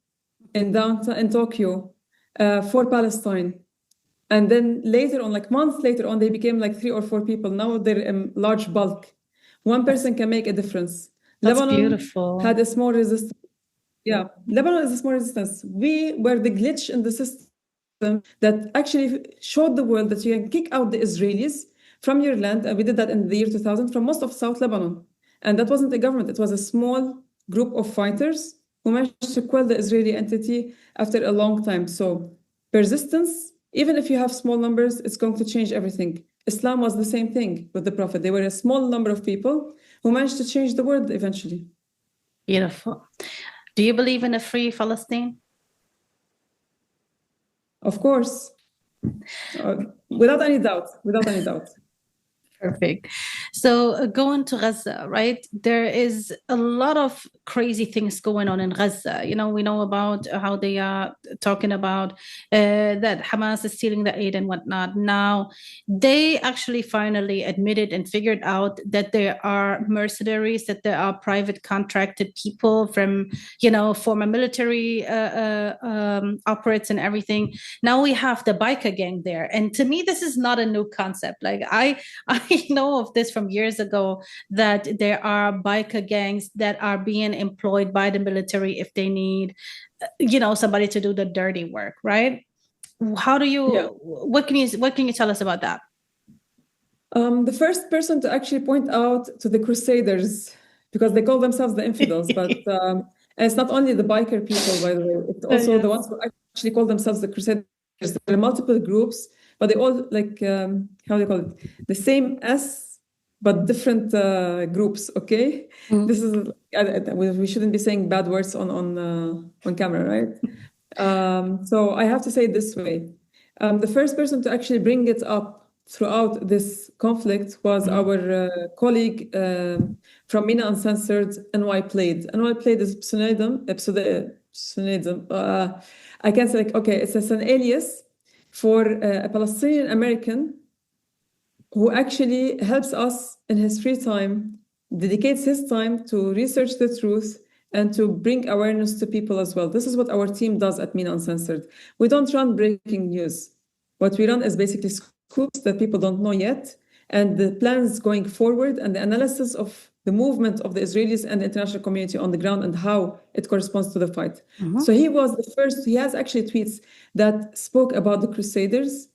in Tokyo for Palestine. And then later on, like months later on, they became like 3 or 4 people. Now they're in large bulk. One person can make a difference. That's Lebanon beautiful. had a small resistance. Yeah, Lebanon is a small resistance. We were the glitch in the system that actually showed the world that you can kick out the Israelis from your land. And we did that in the year 2000 from most of South Lebanon. And that wasn't a government. It was a small group of fighters who managed to quell the Israeli entity after a long time. So persistence, even if you have small numbers, it's going to change everything. Islam was the same thing with the Prophet. They were a small number of people who managed to change the world eventually. Beautiful. Do you believe in a free Palestine? Of course. Without any doubt. Perfect. So going to Gaza, right? There is a lot of crazy things going on in Gaza. You know, we know about how they are talking about that Hamas is stealing the aid and whatnot. Now, they actually finally admitted and figured out that there are mercenaries, that there are private contracted people from, you know, former military operates and everything. Now we have the biker gang there. And to me, this is not a new concept. Like I know of this from years ago, that there are biker gangs that are being employed by the military if they need, you know, somebody to do the dirty work, right? How do you, what can you tell us about that? The first person to actually point out to the Crusaders, because they call themselves the infidels, but and it's not only the biker people, by the way, it's also the ones who actually call themselves the Crusaders. There are multiple groups, but they all like, how do you call it? The same S, but different groups, okay? This is, we shouldn't be saying bad words on camera, right? So I have to say it this way. The first person to actually bring it up throughout this conflict was our colleague from MENA Uncensored, NY Played. NY Played is pseudonym. I can say, like, okay, it's an alias for a Palestinian American who actually helps us in his free time, dedicates his time to research the truth and to bring awareness to people as well. This is what our team does at MENA Uncensored. We don't run breaking news. What we run is basically scoops that people don't know yet, and the plans going forward and the analysis of the movement of the Israelis and the international community on the ground and how it corresponds to the fight. So he was the first, he has actually tweets that spoke about the Crusaders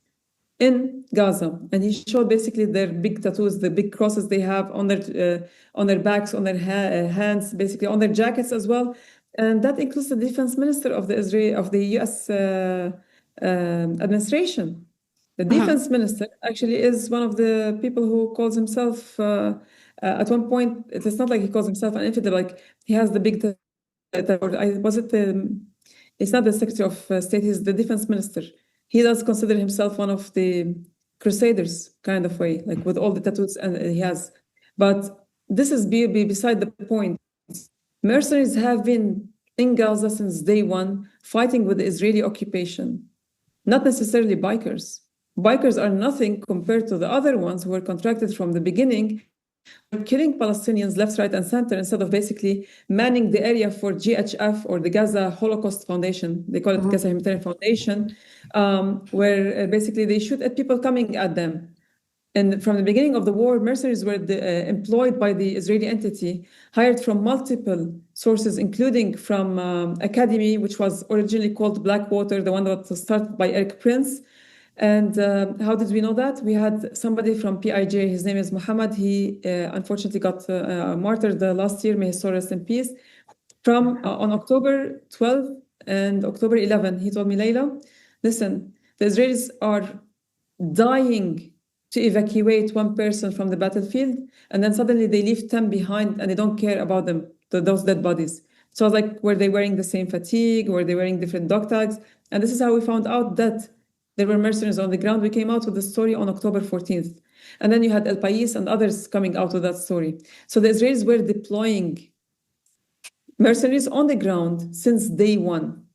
in Gaza. And he showed basically their big tattoos, the big crosses they have on their backs, on their hands, basically on their jackets as well. And that includes the defense minister of the US administration. The defense minister actually is one of the people who calls himself, at one point, it's not like he calls himself an infidel, like he has the big, it's not the Secretary of State, he's the defense minister. He does consider himself one of the Crusaders, kind of way, like with all the tattoos and he has. But this is beside the point. Mercenaries have been in Gaza since day one, fighting with the Israeli occupation, not necessarily bikers. Bikers are nothing compared to the other ones who were contracted from the beginning killing Palestinians left, right, and center instead of basically manning the area for GHF or the Gaza Holocaust Foundation. They call it Gaza Humanitarian Foundation, where basically they shoot at people coming at them. And from the beginning of the war, mercenaries were employed by the Israeli entity, hired from multiple sources, including from Academy, which was originally called Blackwater, the one that was started by Eric Prince. And how did we know that? We had somebody from PIJ, his name is Muhammad. He unfortunately got martyred last year, may his soul rest in peace. From on October 12 and October 11, he told me, Leila, listen, the Israelis are dying to evacuate one person from the battlefield, and then suddenly they leave 10 behind and they don't care about them, those dead bodies. So I was like, were they wearing the same fatigue? Were they wearing different dog tags? And this is how we found out that there were mercenaries on the ground. We came out with the story on October 14th. And then you had El Pais and others coming out with that story. So the Israelis were deploying mercenaries on the ground since day one.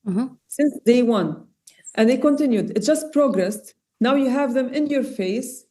Since day one. Yes. And they continued. It just progressed. Now you have them in your face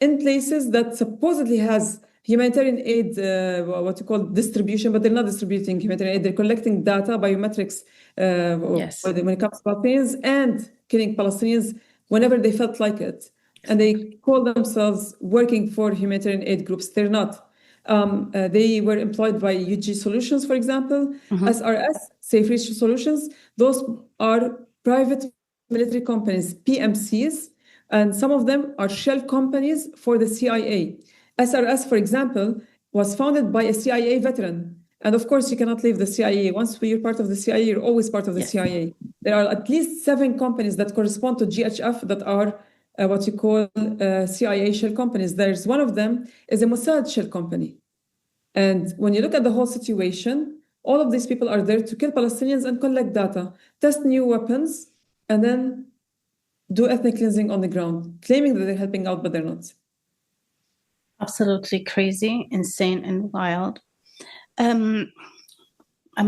in places that supposedly has humanitarian aid, what you call distribution, but they're not distributing humanitarian aid. They're collecting data, biometrics, when it comes to Palestinians, and killing Palestinians whenever they felt like it. And they call themselves working for humanitarian aid groups. They're not. They were employed by UG Solutions, for example, SRS, Safe Reach Solutions. Those are private military companies, PMCs, and some of them are shell companies for the CIA. SRS, for example, was founded by a CIA veteran. And of course, you cannot leave the CIA. Once you're part of the CIA, you're always part of the CIA. There are at least 7 companies that correspond to GHF that are what you call CIA shell companies. There's one of them is a Mossad shell company. And when you look at the whole situation, all of these people are there to kill Palestinians and collect data, test new weapons, and then do ethnic cleansing on the ground, claiming that they're helping out, but they're not. Absolutely crazy, insane, and wild. I'm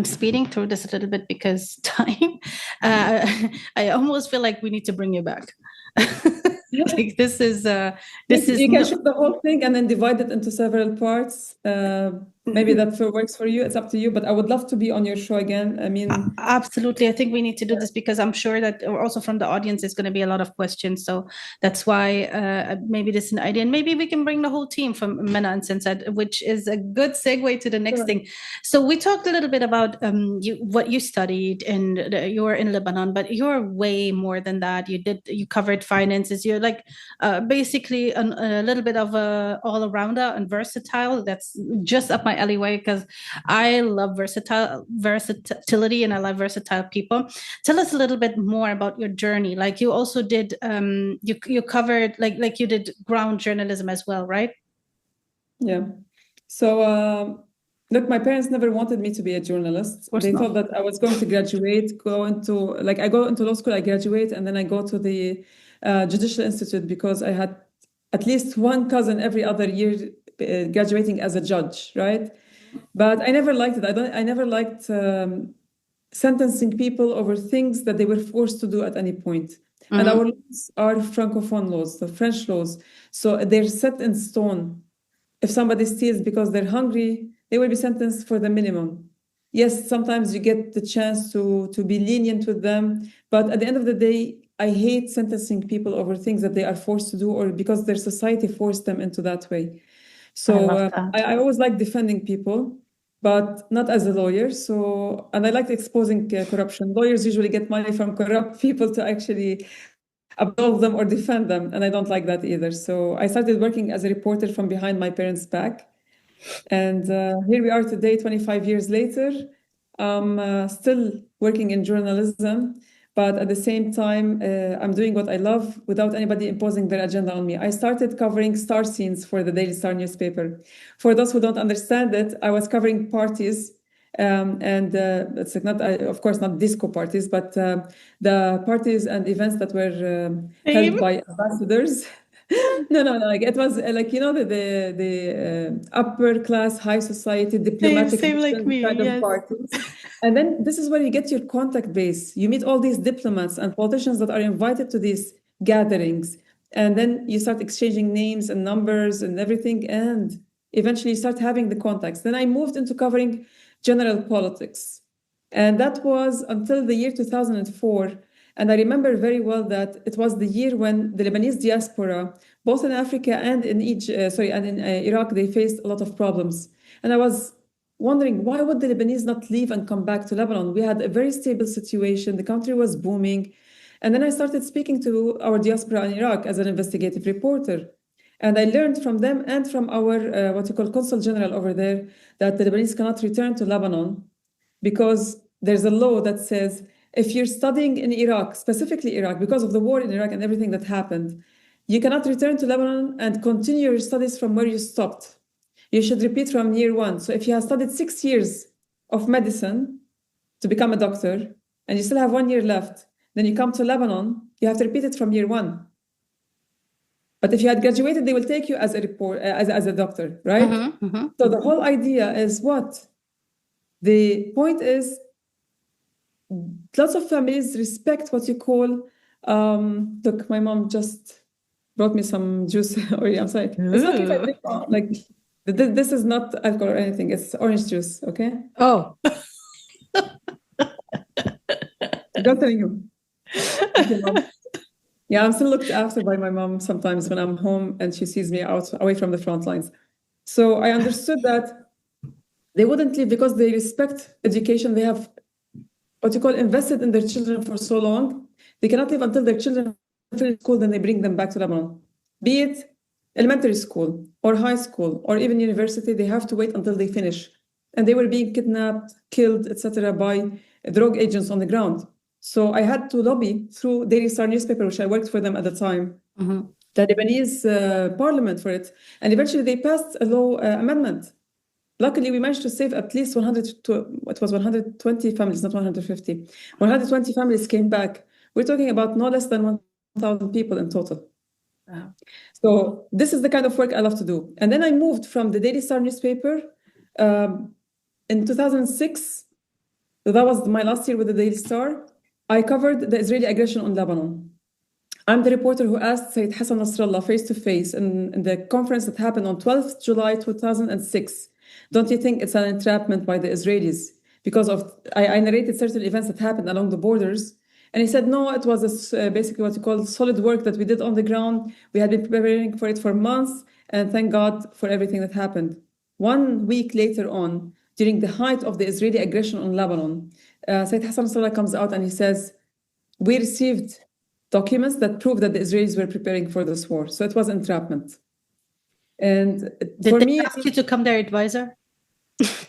speeding through this a little bit because time. I almost feel like we need to bring you back. Like this is you can shoot the whole thing and then divide it into several parts. Maybe that works for you. It's up to you, but I would love to be on your show again. I mean, absolutely. I think we need to do this because I'm sure that also from the audience is going to be a lot of questions. So that's why maybe this is an idea, and maybe we can bring the whole team from MENA Uncensored, which is a good segue to the next thing. So we talked a little bit about what you studied, and you were in Lebanon, but you're way more than that. You covered finances. You're like basically a little bit of a all-arounder and versatile. That's just up my alleyway because I love versatility and I love versatile people. Tell us a little bit more about your journey. Like you also did, you covered like you did ground journalism as well, right? Yeah. So look, my parents never wanted me to be a journalist. They thought that I was going to graduate, I go into law school, I graduate, and then I go to the Judicial Institute because I had at least one cousin every other year graduating as a judge, right? But I never liked it. I never liked sentencing people over things that they were forced to do at any point. And our laws are Francophone laws, the French laws. So they're set in stone. If somebody steals because they're hungry, they will be sentenced for the minimum. Yes, sometimes you get the chance to be lenient with them. But at the end of the day, I hate sentencing people over things that they are forced to do or because their society forced them into that way. So I always like defending people, but not as a lawyer. So, and I like exposing corruption. Lawyers usually get money from corrupt people to actually absolve them or defend them. And I don't like that either. So I started working as a reporter from behind my parents' back. And here we are today, 25 years later. I'm still working in journalism. But at the same time, I'm doing what I love without anybody imposing their agenda on me. I started covering star scenes for the Daily Star newspaper. For those who don't understand it, I was covering parties, and it's like not, of course, not disco parties, but the parties and events that were held by ambassadors. No. Like it was like, you know, the upper class, high society, diplomatic kind of parties. And then this is where you get your contact base. You meet all these diplomats and politicians that are invited to these gatherings. And then you start exchanging names and numbers and everything. And eventually you start having the contacts. Then I moved into covering general politics. And that was until the year 2004. And I remember very well that it was the year when the Lebanese diaspora, both in Africa and in Iraq, they faced a lot of problems. And I was wondering, why would the Lebanese not leave and come back to Lebanon? We had a very stable situation. The country was booming. And then I started speaking to our diaspora in Iraq as an investigative reporter. And I learned from them and from our, what you call consul general over there, that the Lebanese cannot return to Lebanon because there's a law that says if you're studying in Iraq, specifically Iraq, because of the war in Iraq and everything that happened, you cannot return to Lebanon and continue your studies from where you stopped. You should repeat from year one. So if you have studied 6 years of medicine to become a doctor and you still have 1 year left, then you come to Lebanon, you have to repeat it from year one. But if you had graduated, they will take you as a as a doctor, right? So the whole idea is what? The point is, lots of families respect what you call, look, my mom just brought me some juice. I'm sorry. It's okay if I drink, like, this is not alcohol or anything. It's orange juice, okay? Oh. Don't tell you. Yeah, I'm still looked after by my mom sometimes when I'm home and she sees me out away from the front lines. So I understood that they wouldn't leave because they respect education. They have what you call invested in their children for so long. They cannot leave until their children finish school, then they bring them back to Lebanon. Be it elementary school or high school or even university, they have to wait until they finish. And they were being kidnapped, killed, etc. by drug agents on the ground. So I had to lobby through Daily Star newspaper, which I worked for them at the time, the Lebanese parliament for it. And eventually they passed a law amendment. Luckily, we managed to save at least 120 families, not 150. 120 families came back. We're talking about no less than 1,000 people in total. Wow. So this is the kind of work I love to do. And then I moved from the Daily Star newspaper in 2006. So that was my last year with the Daily Star. I covered the Israeli aggression on Lebanon. I'm the reporter who asked Sayyid Hassan Nasrallah face-to-face in the conference that happened on 12th July 2006. Don't you think it's an entrapment by the Israelis? Because I narrated certain events that happened along the borders. And he said, no, it was basically what you call solid work that we did on the ground. We had been preparing for it for months. And thank God for everything that happened. 1 week later on, during the height of the Israeli aggression on Lebanon, Sayyid Hassan Nasrallah comes out and he says, we received documents that prove that the Israelis were preparing for this war. So it was entrapment. And Did they ask you to come their advisor?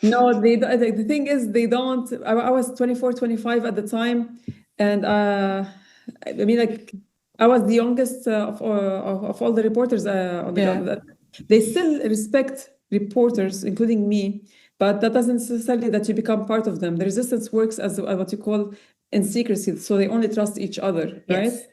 No, the thing is, they don't. I was 24, 25 at the time. And I mean, like, I was the youngest of all the reporters on the ground. They still respect reporters, including me, but that doesn't necessarily that you become part of them. The resistance works as what you call in secrecy, so they only trust each other, right? Yes.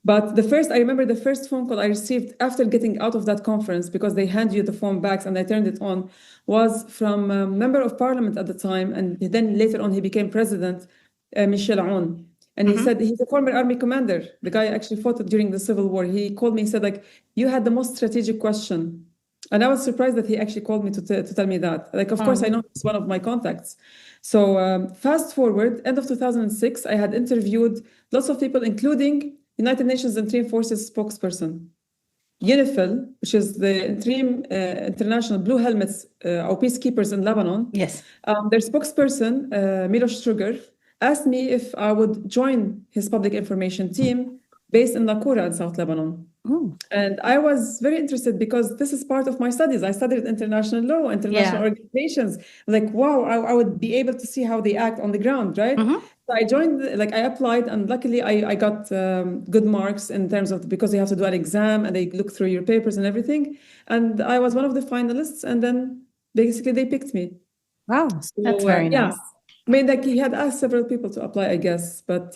But I remember the first phone call I received after getting out of that conference, because they hand you the phone back and I turned it on, was from a member of parliament at the time, and then later on he became president, Michel Aoun. And he said, he's a former army commander. The guy actually fought during the Civil War. He called me and said, like, you had the most strategic question. And I was surprised that he actually called me to tell me that. Like, of course, I know it's one of my contacts. So fast forward, end of 2006, I had interviewed lots of people, including United Nations Interim Forces spokesperson. UNIFIL, which is the Interim International Blue Helmets or Peacekeepers in Lebanon. Yes. Their spokesperson, Milos Struger, asked me if I would join his public information team based in Nakura in South Lebanon. And I was very interested because this is part of my studies. I studied international law, international organizations. Like, wow, I would be able to see how they act on the ground, right? So I joined, I applied, and luckily I got good marks in terms of, because you have to do an exam and they look through your papers and everything. And I was one of the finalists, and then basically they picked me. Wow, that's very nice. I mean, like, he had asked several people to apply, I guess, but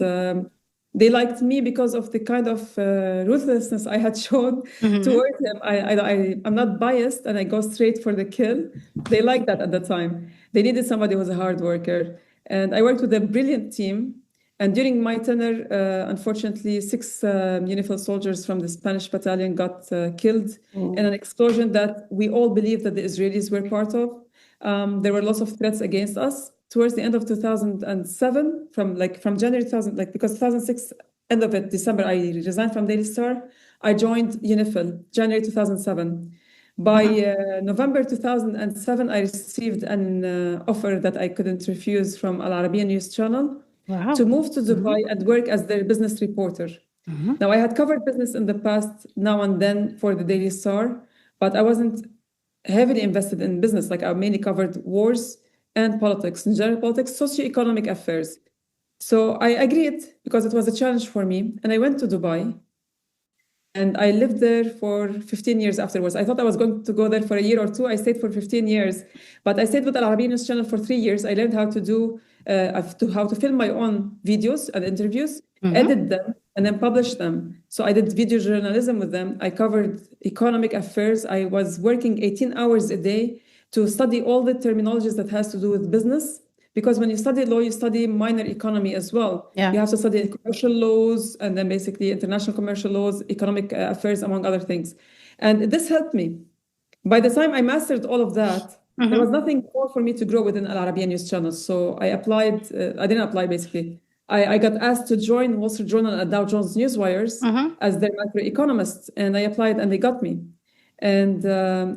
they liked me because of the kind of ruthlessness I had shown towards them. I'm not biased, and I go straight for the kill. They liked that at the time. They needed somebody who was a hard worker. And I worked with a brilliant team. And during my tenure, unfortunately, 6 UNIFIL soldiers from the Spanish battalion got killed in an explosion that we all believe that the Israelis were part of. There were lots of threats against us. Towards the end of 2007, from January 2000, because 2006, end of it, December, I resigned from Daily Star. I joined UNIFIL, January 2007. By November 2007, I received an offer that I couldn't refuse from Al Arabiya News Channel to move to Dubai and work as their business reporter. Now, I had covered business in the past now and then for the Daily Star, but I wasn't heavily invested in business. I mainly covered wars and politics, in general politics, socio-economic affairs. So I agreed because it was a challenge for me. And I went to Dubai and I lived there for 15 years afterwards. I thought I was going to go there for a year or two. I stayed for 15 years, but I stayed with Al Arabiya News Channel for 3 years. I learned how to do, how to film my own videos and interviews, edit them, and then publish them. So I did video journalism with them. I covered economic affairs. I was working 18 hours a day to study all the terminologies that has to do with business. Because when you study law, you study minor economy as well. Yeah. You have to study commercial laws and then basically international commercial laws, economic affairs, among other things. And this helped me. By the time I mastered all of that, there was nothing more for me to grow within Al Arabiya News Channel. So I applied, I didn't apply basically. I got asked to join Wall Street Journal and Dow Jones Newswires as their macroeconomist. And I applied and they got me. And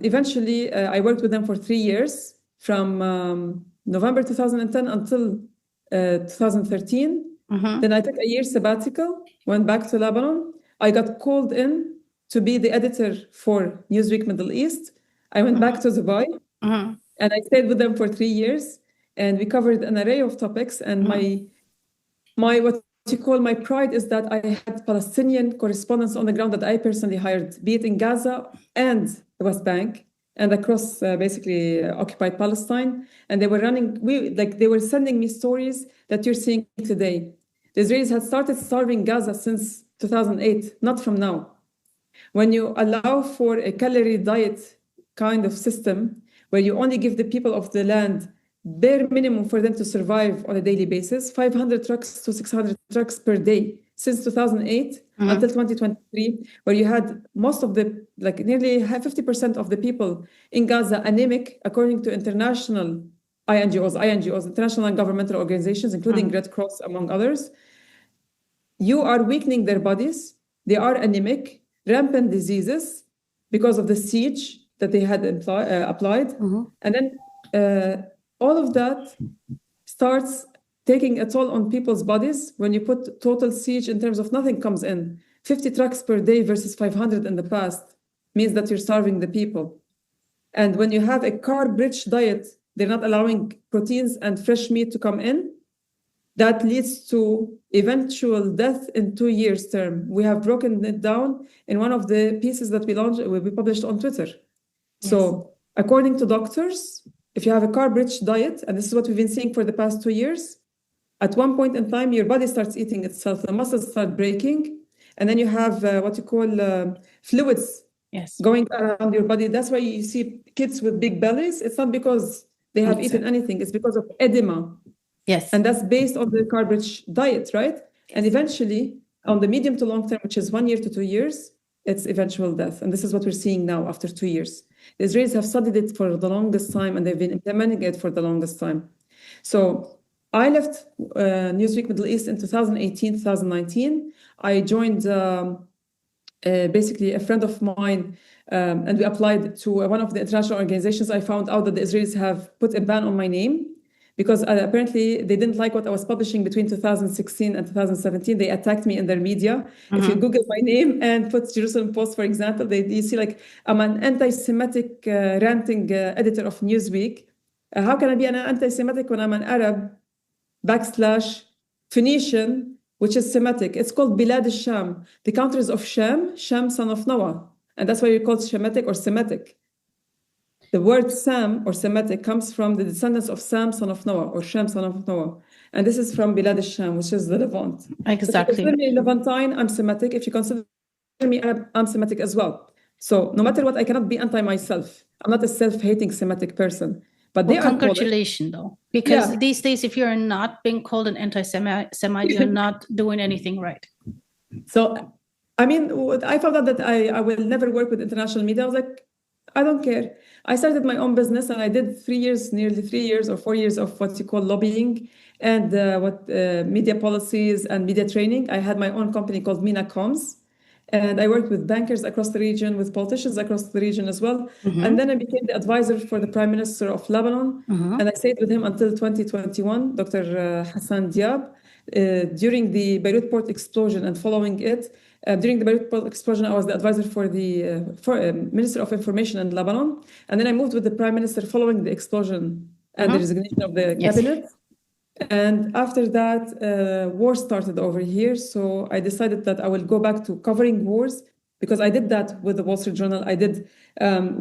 eventually I worked with them for 3 years from November 2010 until 2013. Then I took a year sabbatical, went back to Lebanon. I got called in to be the editor for Newsweek Middle East. I went back to Dubai and I stayed with them for 3 years. And we covered an array of topics. And my what you call my pride is that I had Palestinian correspondents on the ground that I personally hired, be it in Gaza and the West Bank, and across basically occupied Palestine. And they were they were sending me stories that you're seeing today. The Israelis had started starving Gaza since 2008, not from now. When you allow for a calorie diet kind of system, where you only give the people of the land bare minimum for them to survive on a daily basis, 500 trucks to 600 trucks per day since 2008 until 2023, where you had most of the, nearly 50% of the people in Gaza anemic, according to international INGOs, international non-governmental organizations, including Red Cross, among others. You are weakening their bodies. They are anemic, rampant diseases because of the siege that they had applied. And then all of that starts taking a toll on people's bodies when you put total siege in terms of nothing comes in. 50 trucks per day versus 500 in the past means that you're starving the people. And when you have a carb-rich diet, they're not allowing proteins and fresh meat to come in. That leads to eventual death in 2 years term. We have broken it down in one of the pieces that we published on Twitter. Yes. So according to doctors, if you have a carb-rich diet, and this is what we've been seeing for the past 2 years, at one point in time, your body starts eating itself, the muscles start breaking, and then you have what you call fluids going around your body. That's why you see kids with big bellies. It's not because they have eaten anything, it's because of edema. Yes. And that's based on the carb-rich diet, right? And eventually, on the medium to long term, which is 1 year to 2 years, it's eventual death. And this is what we're seeing now after 2 years. The Israelis have studied it for the longest time, and they've been implementing it for the longest time. So I left Newsweek Middle East in 2018, 2019. I joined basically a friend of mine, and we applied to one of the international organizations. I found out that the Israelis have put a ban on my name because apparently they didn't like what I was publishing between 2016 and 2017. They attacked me in their media. If you Google my name and put Jerusalem Post, for example, you see I'm an anti-Semitic ranting editor of Newsweek. How can I be an anti-Semitic when I'm an Arab / Phoenician, which is Semitic? It's called Bilad al-Sham, the countries of Shem, son of Noah. And that's why you're called Shemitic or Semitic. The word Sam or Semitic comes from the descendants of Sam, son of Noah, or Shem, son of Noah. And this is from Bilad al-Sham, which is the Levant. Exactly. If you consider me Levantine, I'm Semitic. If you consider me Arab, I'm Semitic as well. So no matter what, I cannot be anti myself. I'm not a self-hating Semitic person. But they well, are Polish. congratulations, though, because Yeah. these days, if you're not being called an anti-Semite, you're not doing anything right. So, I mean, I found out that I will never work with international media. I was like, I don't care. I started my own business and I did nearly 3 years or 4 years of what you call lobbying and media policies and media training. I had my own company called Mina Comms. And I worked with bankers across the region, with politicians across the region as well. And then I became the advisor for the Prime Minister of Lebanon. And I stayed with him until 2021, Dr. Hassan Diab. During the Beirut port explosion and following it, during the Beirut port explosion, I was the advisor for the Minister of Information in Lebanon. And then I moved with the Prime Minister following the explosion and the resignation of the cabinet. And after that, war started over here. So I decided that I will go back to covering wars because I did that with the Wall Street Journal. I did,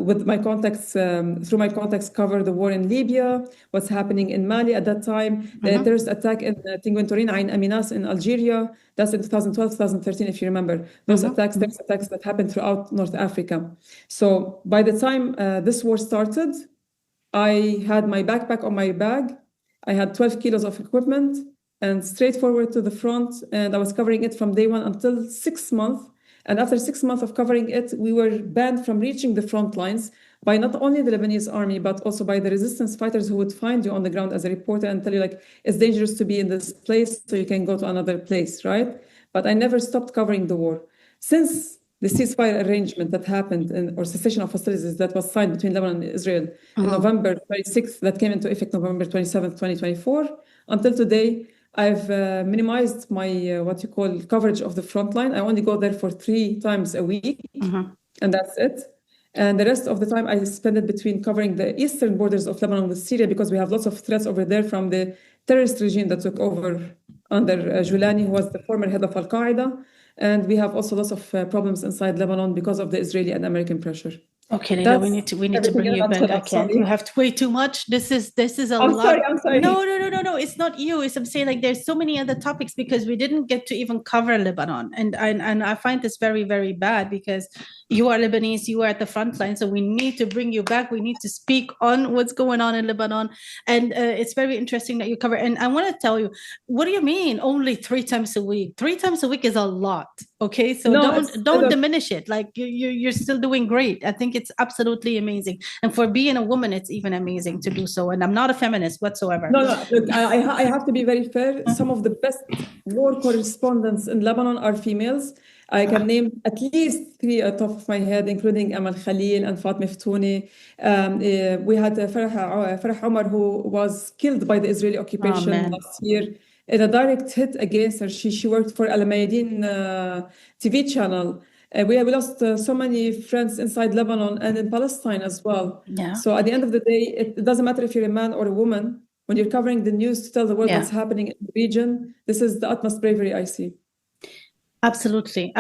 with my contacts, through my contacts, cover the war in Libya, what's happening in Mali at that time, the terrorist attack in Tinguintorin, Ain Aminas in Algeria. That's in 2012, 2013, if you remember. Those terrorist attacks that happened throughout North Africa. So by the time this war started, I had my backpack on my bag. I had 12 kilos of equipment and straight forward to the front. And I was covering it from day one until 6 months. And after 6 months of covering it, we were banned from reaching the front lines by not only the Lebanese army, but also by the resistance fighters who would find you on the ground as a reporter and tell you, like, it's dangerous to be in this place, so you can go to another place, right? But I never stopped covering the war. Since the ceasefire arrangement that happened, or cessation of hostilities that was signed between Lebanon and Israel in November 26th, that came into effect November 27th, 2024, until today, I've minimized my what you call coverage of the front line. I only go there for 3 times a week, and that's it. And the rest of the time I spend it between covering the eastern borders of Lebanon with Syria, because we have lots of threats over there from the terrorist regime that took over under Julani, who was the former head of Al-Qaeda. And we have also lots of problems inside Lebanon because of the Israeli and American pressure. Okay, Leila, we need to bring you back. I can't. You have way too much. This is a lot. I'm sorry. No. It's not you. I'm saying, like, there's so many other topics because we didn't get to even cover Lebanon, and I find this very, very bad because you are Lebanese, you are at the front line, so we need to bring you back. We need to speak on what's going on in Lebanon, and it's very interesting that you cover. And I want to tell you, what do you mean only 3 times a week? 3 times a week is a lot. Okay, so don't diminish it. Like you're still doing great. I think it's absolutely amazing, and for being a woman, it's even amazing to do so. And I'm not a feminist whatsoever. No. Look, I have to be very fair. Some of the best war correspondents in Lebanon are females. I can name at least 3 at the top of my head, including Amal Khalil and Fatma Ftouni. We had Farah Omar, who was killed by the Israeli occupation last year in a direct hit against her. She worked for Al Mayadeen TV channel. We lost so many friends inside Lebanon and in Palestine as well. Yeah. So at the end of the day, it doesn't matter if you're a man or a woman. When you're covering the news to tell the world what's happening in the region, this is the utmost bravery I see. Absolutely.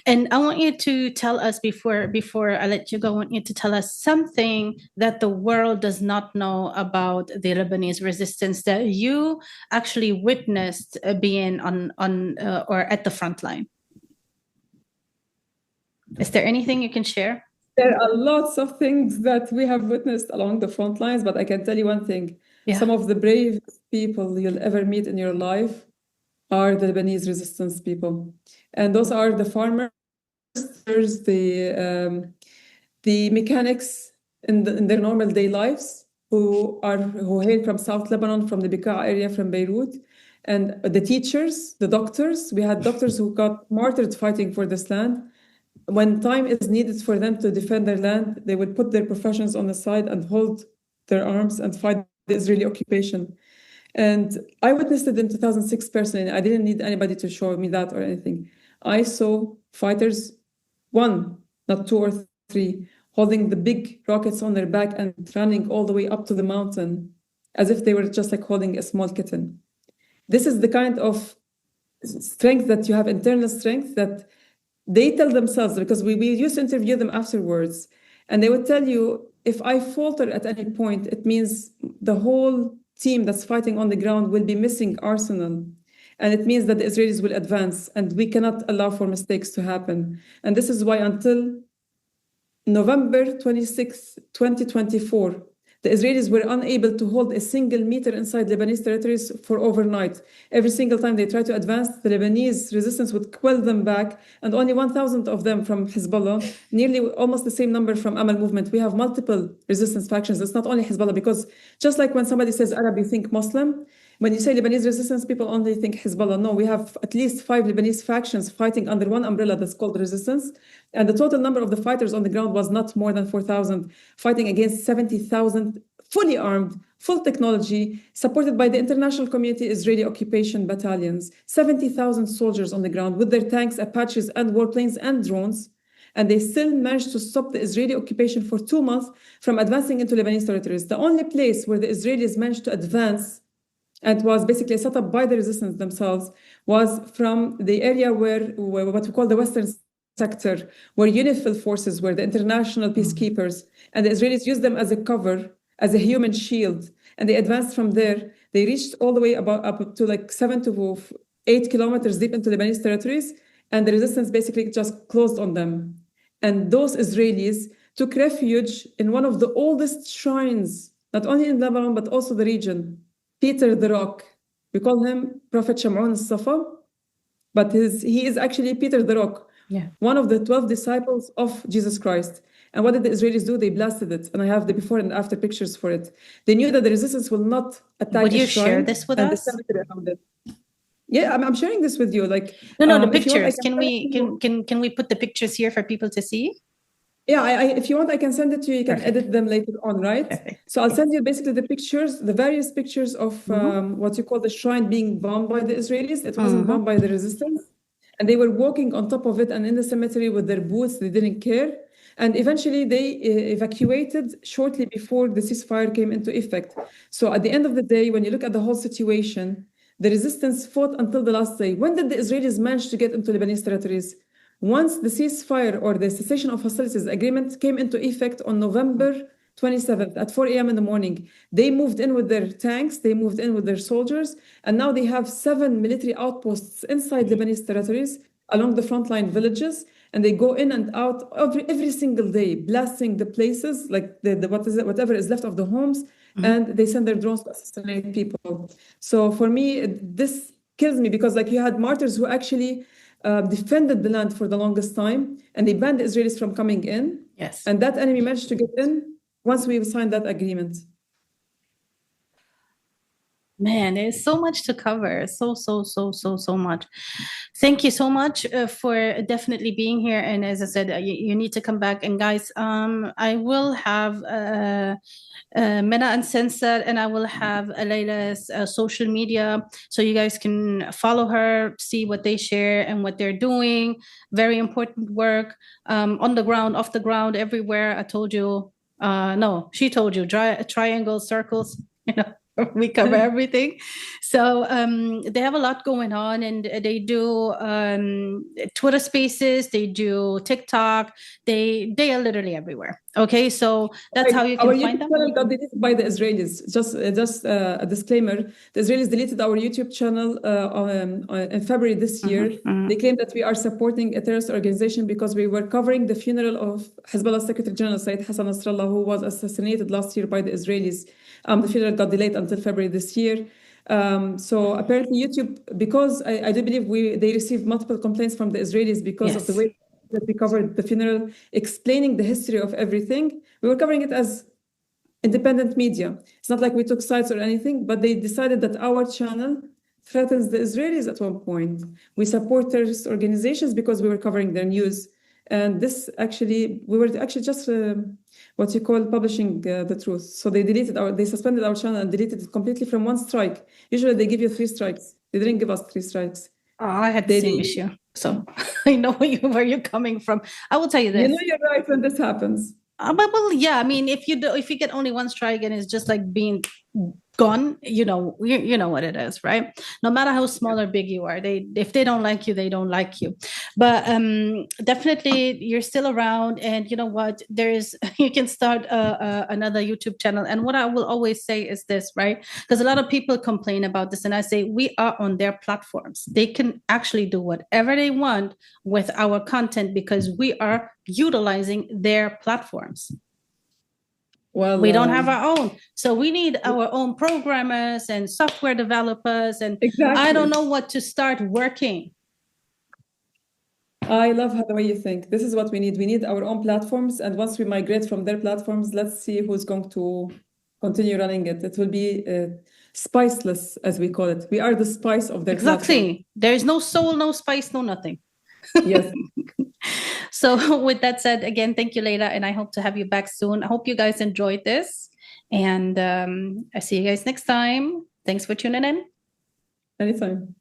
And I want you to tell us, before I let you go, I want you to tell us something that the world does not know about the Lebanese resistance that you actually witnessed being on or at the front line. Is there anything you can share? There are lots of things that we have witnessed along the front lines, but I can tell you one thing. Some of the bravest people you'll ever meet in your life are the Lebanese resistance people. And those are the farmers, the mechanics in their normal day lives, who hail from South Lebanon, from the Bekaa area, from Beirut, and the teachers, the doctors. We had doctors who got martyred fighting for this land. When time is needed for them to defend their land, they would put their professions on the side and hold their arms and fight the Israeli occupation. And I witnessed it in 2006 personally. I didn't need anybody to show me that or anything. I saw fighters, 1, not 2 or 3, holding the big rockets on their back and running all the way up to the mountain as if they were just like holding a small kitten. This is the kind of strength that you have, internal strength, that they tell themselves, because we used to interview them afterwards, and they would tell you, if I falter at any point, it means the whole team that's fighting on the ground will be missing arsenal. And it means that the Israelis will advance, and we cannot allow for mistakes to happen. And this is why until November 26, 2024, The Israelis were unable to hold a single meter inside Lebanese territories for overnight. Every single time they tried to advance, the Lebanese resistance would quell them back, and only 1,000 of them from Hezbollah, nearly almost the same number from Amal movement. We have multiple resistance factions. It's not only Hezbollah, because just like when somebody says Arab, you think Muslim. When you say Lebanese resistance, people only think Hezbollah. No, we have at least 5 Lebanese factions fighting under one umbrella that's called resistance. And the total number of the fighters on the ground was not more than 4,000, fighting against 70,000 fully armed, full technology, supported by the international community Israeli occupation battalions, 70,000 soldiers on the ground with their tanks, Apaches, and warplanes and drones. And they still managed to stop the Israeli occupation for 2 months from advancing into Lebanese territories. The only place where the Israelis managed to advance, and was basically set up by the resistance themselves, was from the area where what we call the Western sector, where UNIFIL forces were, the international peacekeepers, and the Israelis used them as a cover, as a human shield, and they advanced from there. They reached all the way up to like 7 to 8 kilometers deep into Lebanese territories, and the resistance basically just closed on them. And those Israelis took refuge in one of the oldest shrines, not only in Lebanon, but also the region, Peter the Rock. We call him Prophet Shamoun al-Safa, but he is actually Peter the Rock, one of the 12 disciples of Jesus Christ. And what did the Israelis do? They blasted it. And I have the before and after pictures for it. They knew that the resistance will not attack Would you the shrine share this with and us? the cemetery around it. Yeah, I'm sharing this with you. Like No, the if you want, I pictures. Can we put the pictures here for people to see? Yeah, if you want, I can send it to you. You can edit them later on, right? Perfect. So I'll send you basically the pictures, the various pictures of what you call the shrine being bombed by the Israelis. It wasn't bombed by the resistance. And they were walking on top of it and in the cemetery with their boots. They didn't care. And eventually they evacuated shortly before the ceasefire came into effect. So at the end of the day, when you look at the whole situation, the resistance fought until the last day. When did the Israelis manage to get into Lebanese territories? Once the ceasefire or the cessation of hostilities agreement came into effect on November 27th at 4 a.m. in the morning, they moved in with their tanks, they moved in with their soldiers, and now they have 7 military outposts inside Lebanese territories along the frontline villages, and they go in and out every single day, blasting the places, like whatever is left of the homes, and they send their drones to assassinate people. So for me, this kills me, because like you had martyrs who actually defended the land for the longest time, and they banned the Israelis from coming in. Yes. And that enemy managed to get in once we signed that agreement. Man, there's so much to cover. So much. Thank you so much for definitely being here. And as I said, you need to come back. And guys, I will have Mena Uncensored, and I will have Leila's social media, so you guys can follow her, see what they share and what they're doing. Very important work on the ground, off the ground, everywhere. I told you, no, she told you, triangles, circles, we cover everything. So they have a lot going on, and they do Twitter Spaces, they do TikTok, they are literally everywhere. Okay, so that's how you can find them. Our YouTube channel got deleted by the Israelis. Just a disclaimer: the Israelis deleted our YouTube channel in February this year. They claimed that we are supporting a terrorist organization because we were covering the funeral of Hezbollah Secretary General Said Hassan Nasrallah, who was assassinated last year by the Israelis. The funeral got delayed until February this year. So apparently YouTube, because I do believe they received multiple complaints from the Israelis because of the way that we covered the funeral, explaining the history of everything. We were covering it as independent media. It's not like we took sides or anything, but they decided that our channel threatens the Israelis at one point. We support terrorist organizations because we were covering their news. And this actually, we were actually just what you call publishing the truth. So they suspended our channel and deleted it completely from one strike. Usually they give you 3 strikes. They didn't give us 3 strikes. Oh, I had the same issue. So I know where you're coming from. I will tell you this. You know you're right when this happens. Well, yeah. I mean, if you get only 1 strike and it's just like being gone, you know what it is, right? No matter how small or big you are, if they don't like you, they don't like you. But definitely you're still around, and you know what? You can start another YouTube channel. And what I will always say is this, right? Because a lot of people complain about this, and I say we are on their platforms. They can actually do whatever they want with our content because we are utilizing their platforms. Well, we don't have our own. So we need our own programmers and software developers. And exactly. I don't know what to start working. I love the way you think. This is what we need. We need our own platforms. And once we migrate from their platforms, let's see who's going to continue running it. It will be spiceless, as we call it. We are the spice of their Exactly. There is no soul, no spice, no nothing. Yes. So with that said, again, thank you, Leila, and I hope to have you back soon. I hope you guys enjoyed this, and I see you guys next time. Thanks for tuning in. Anytime.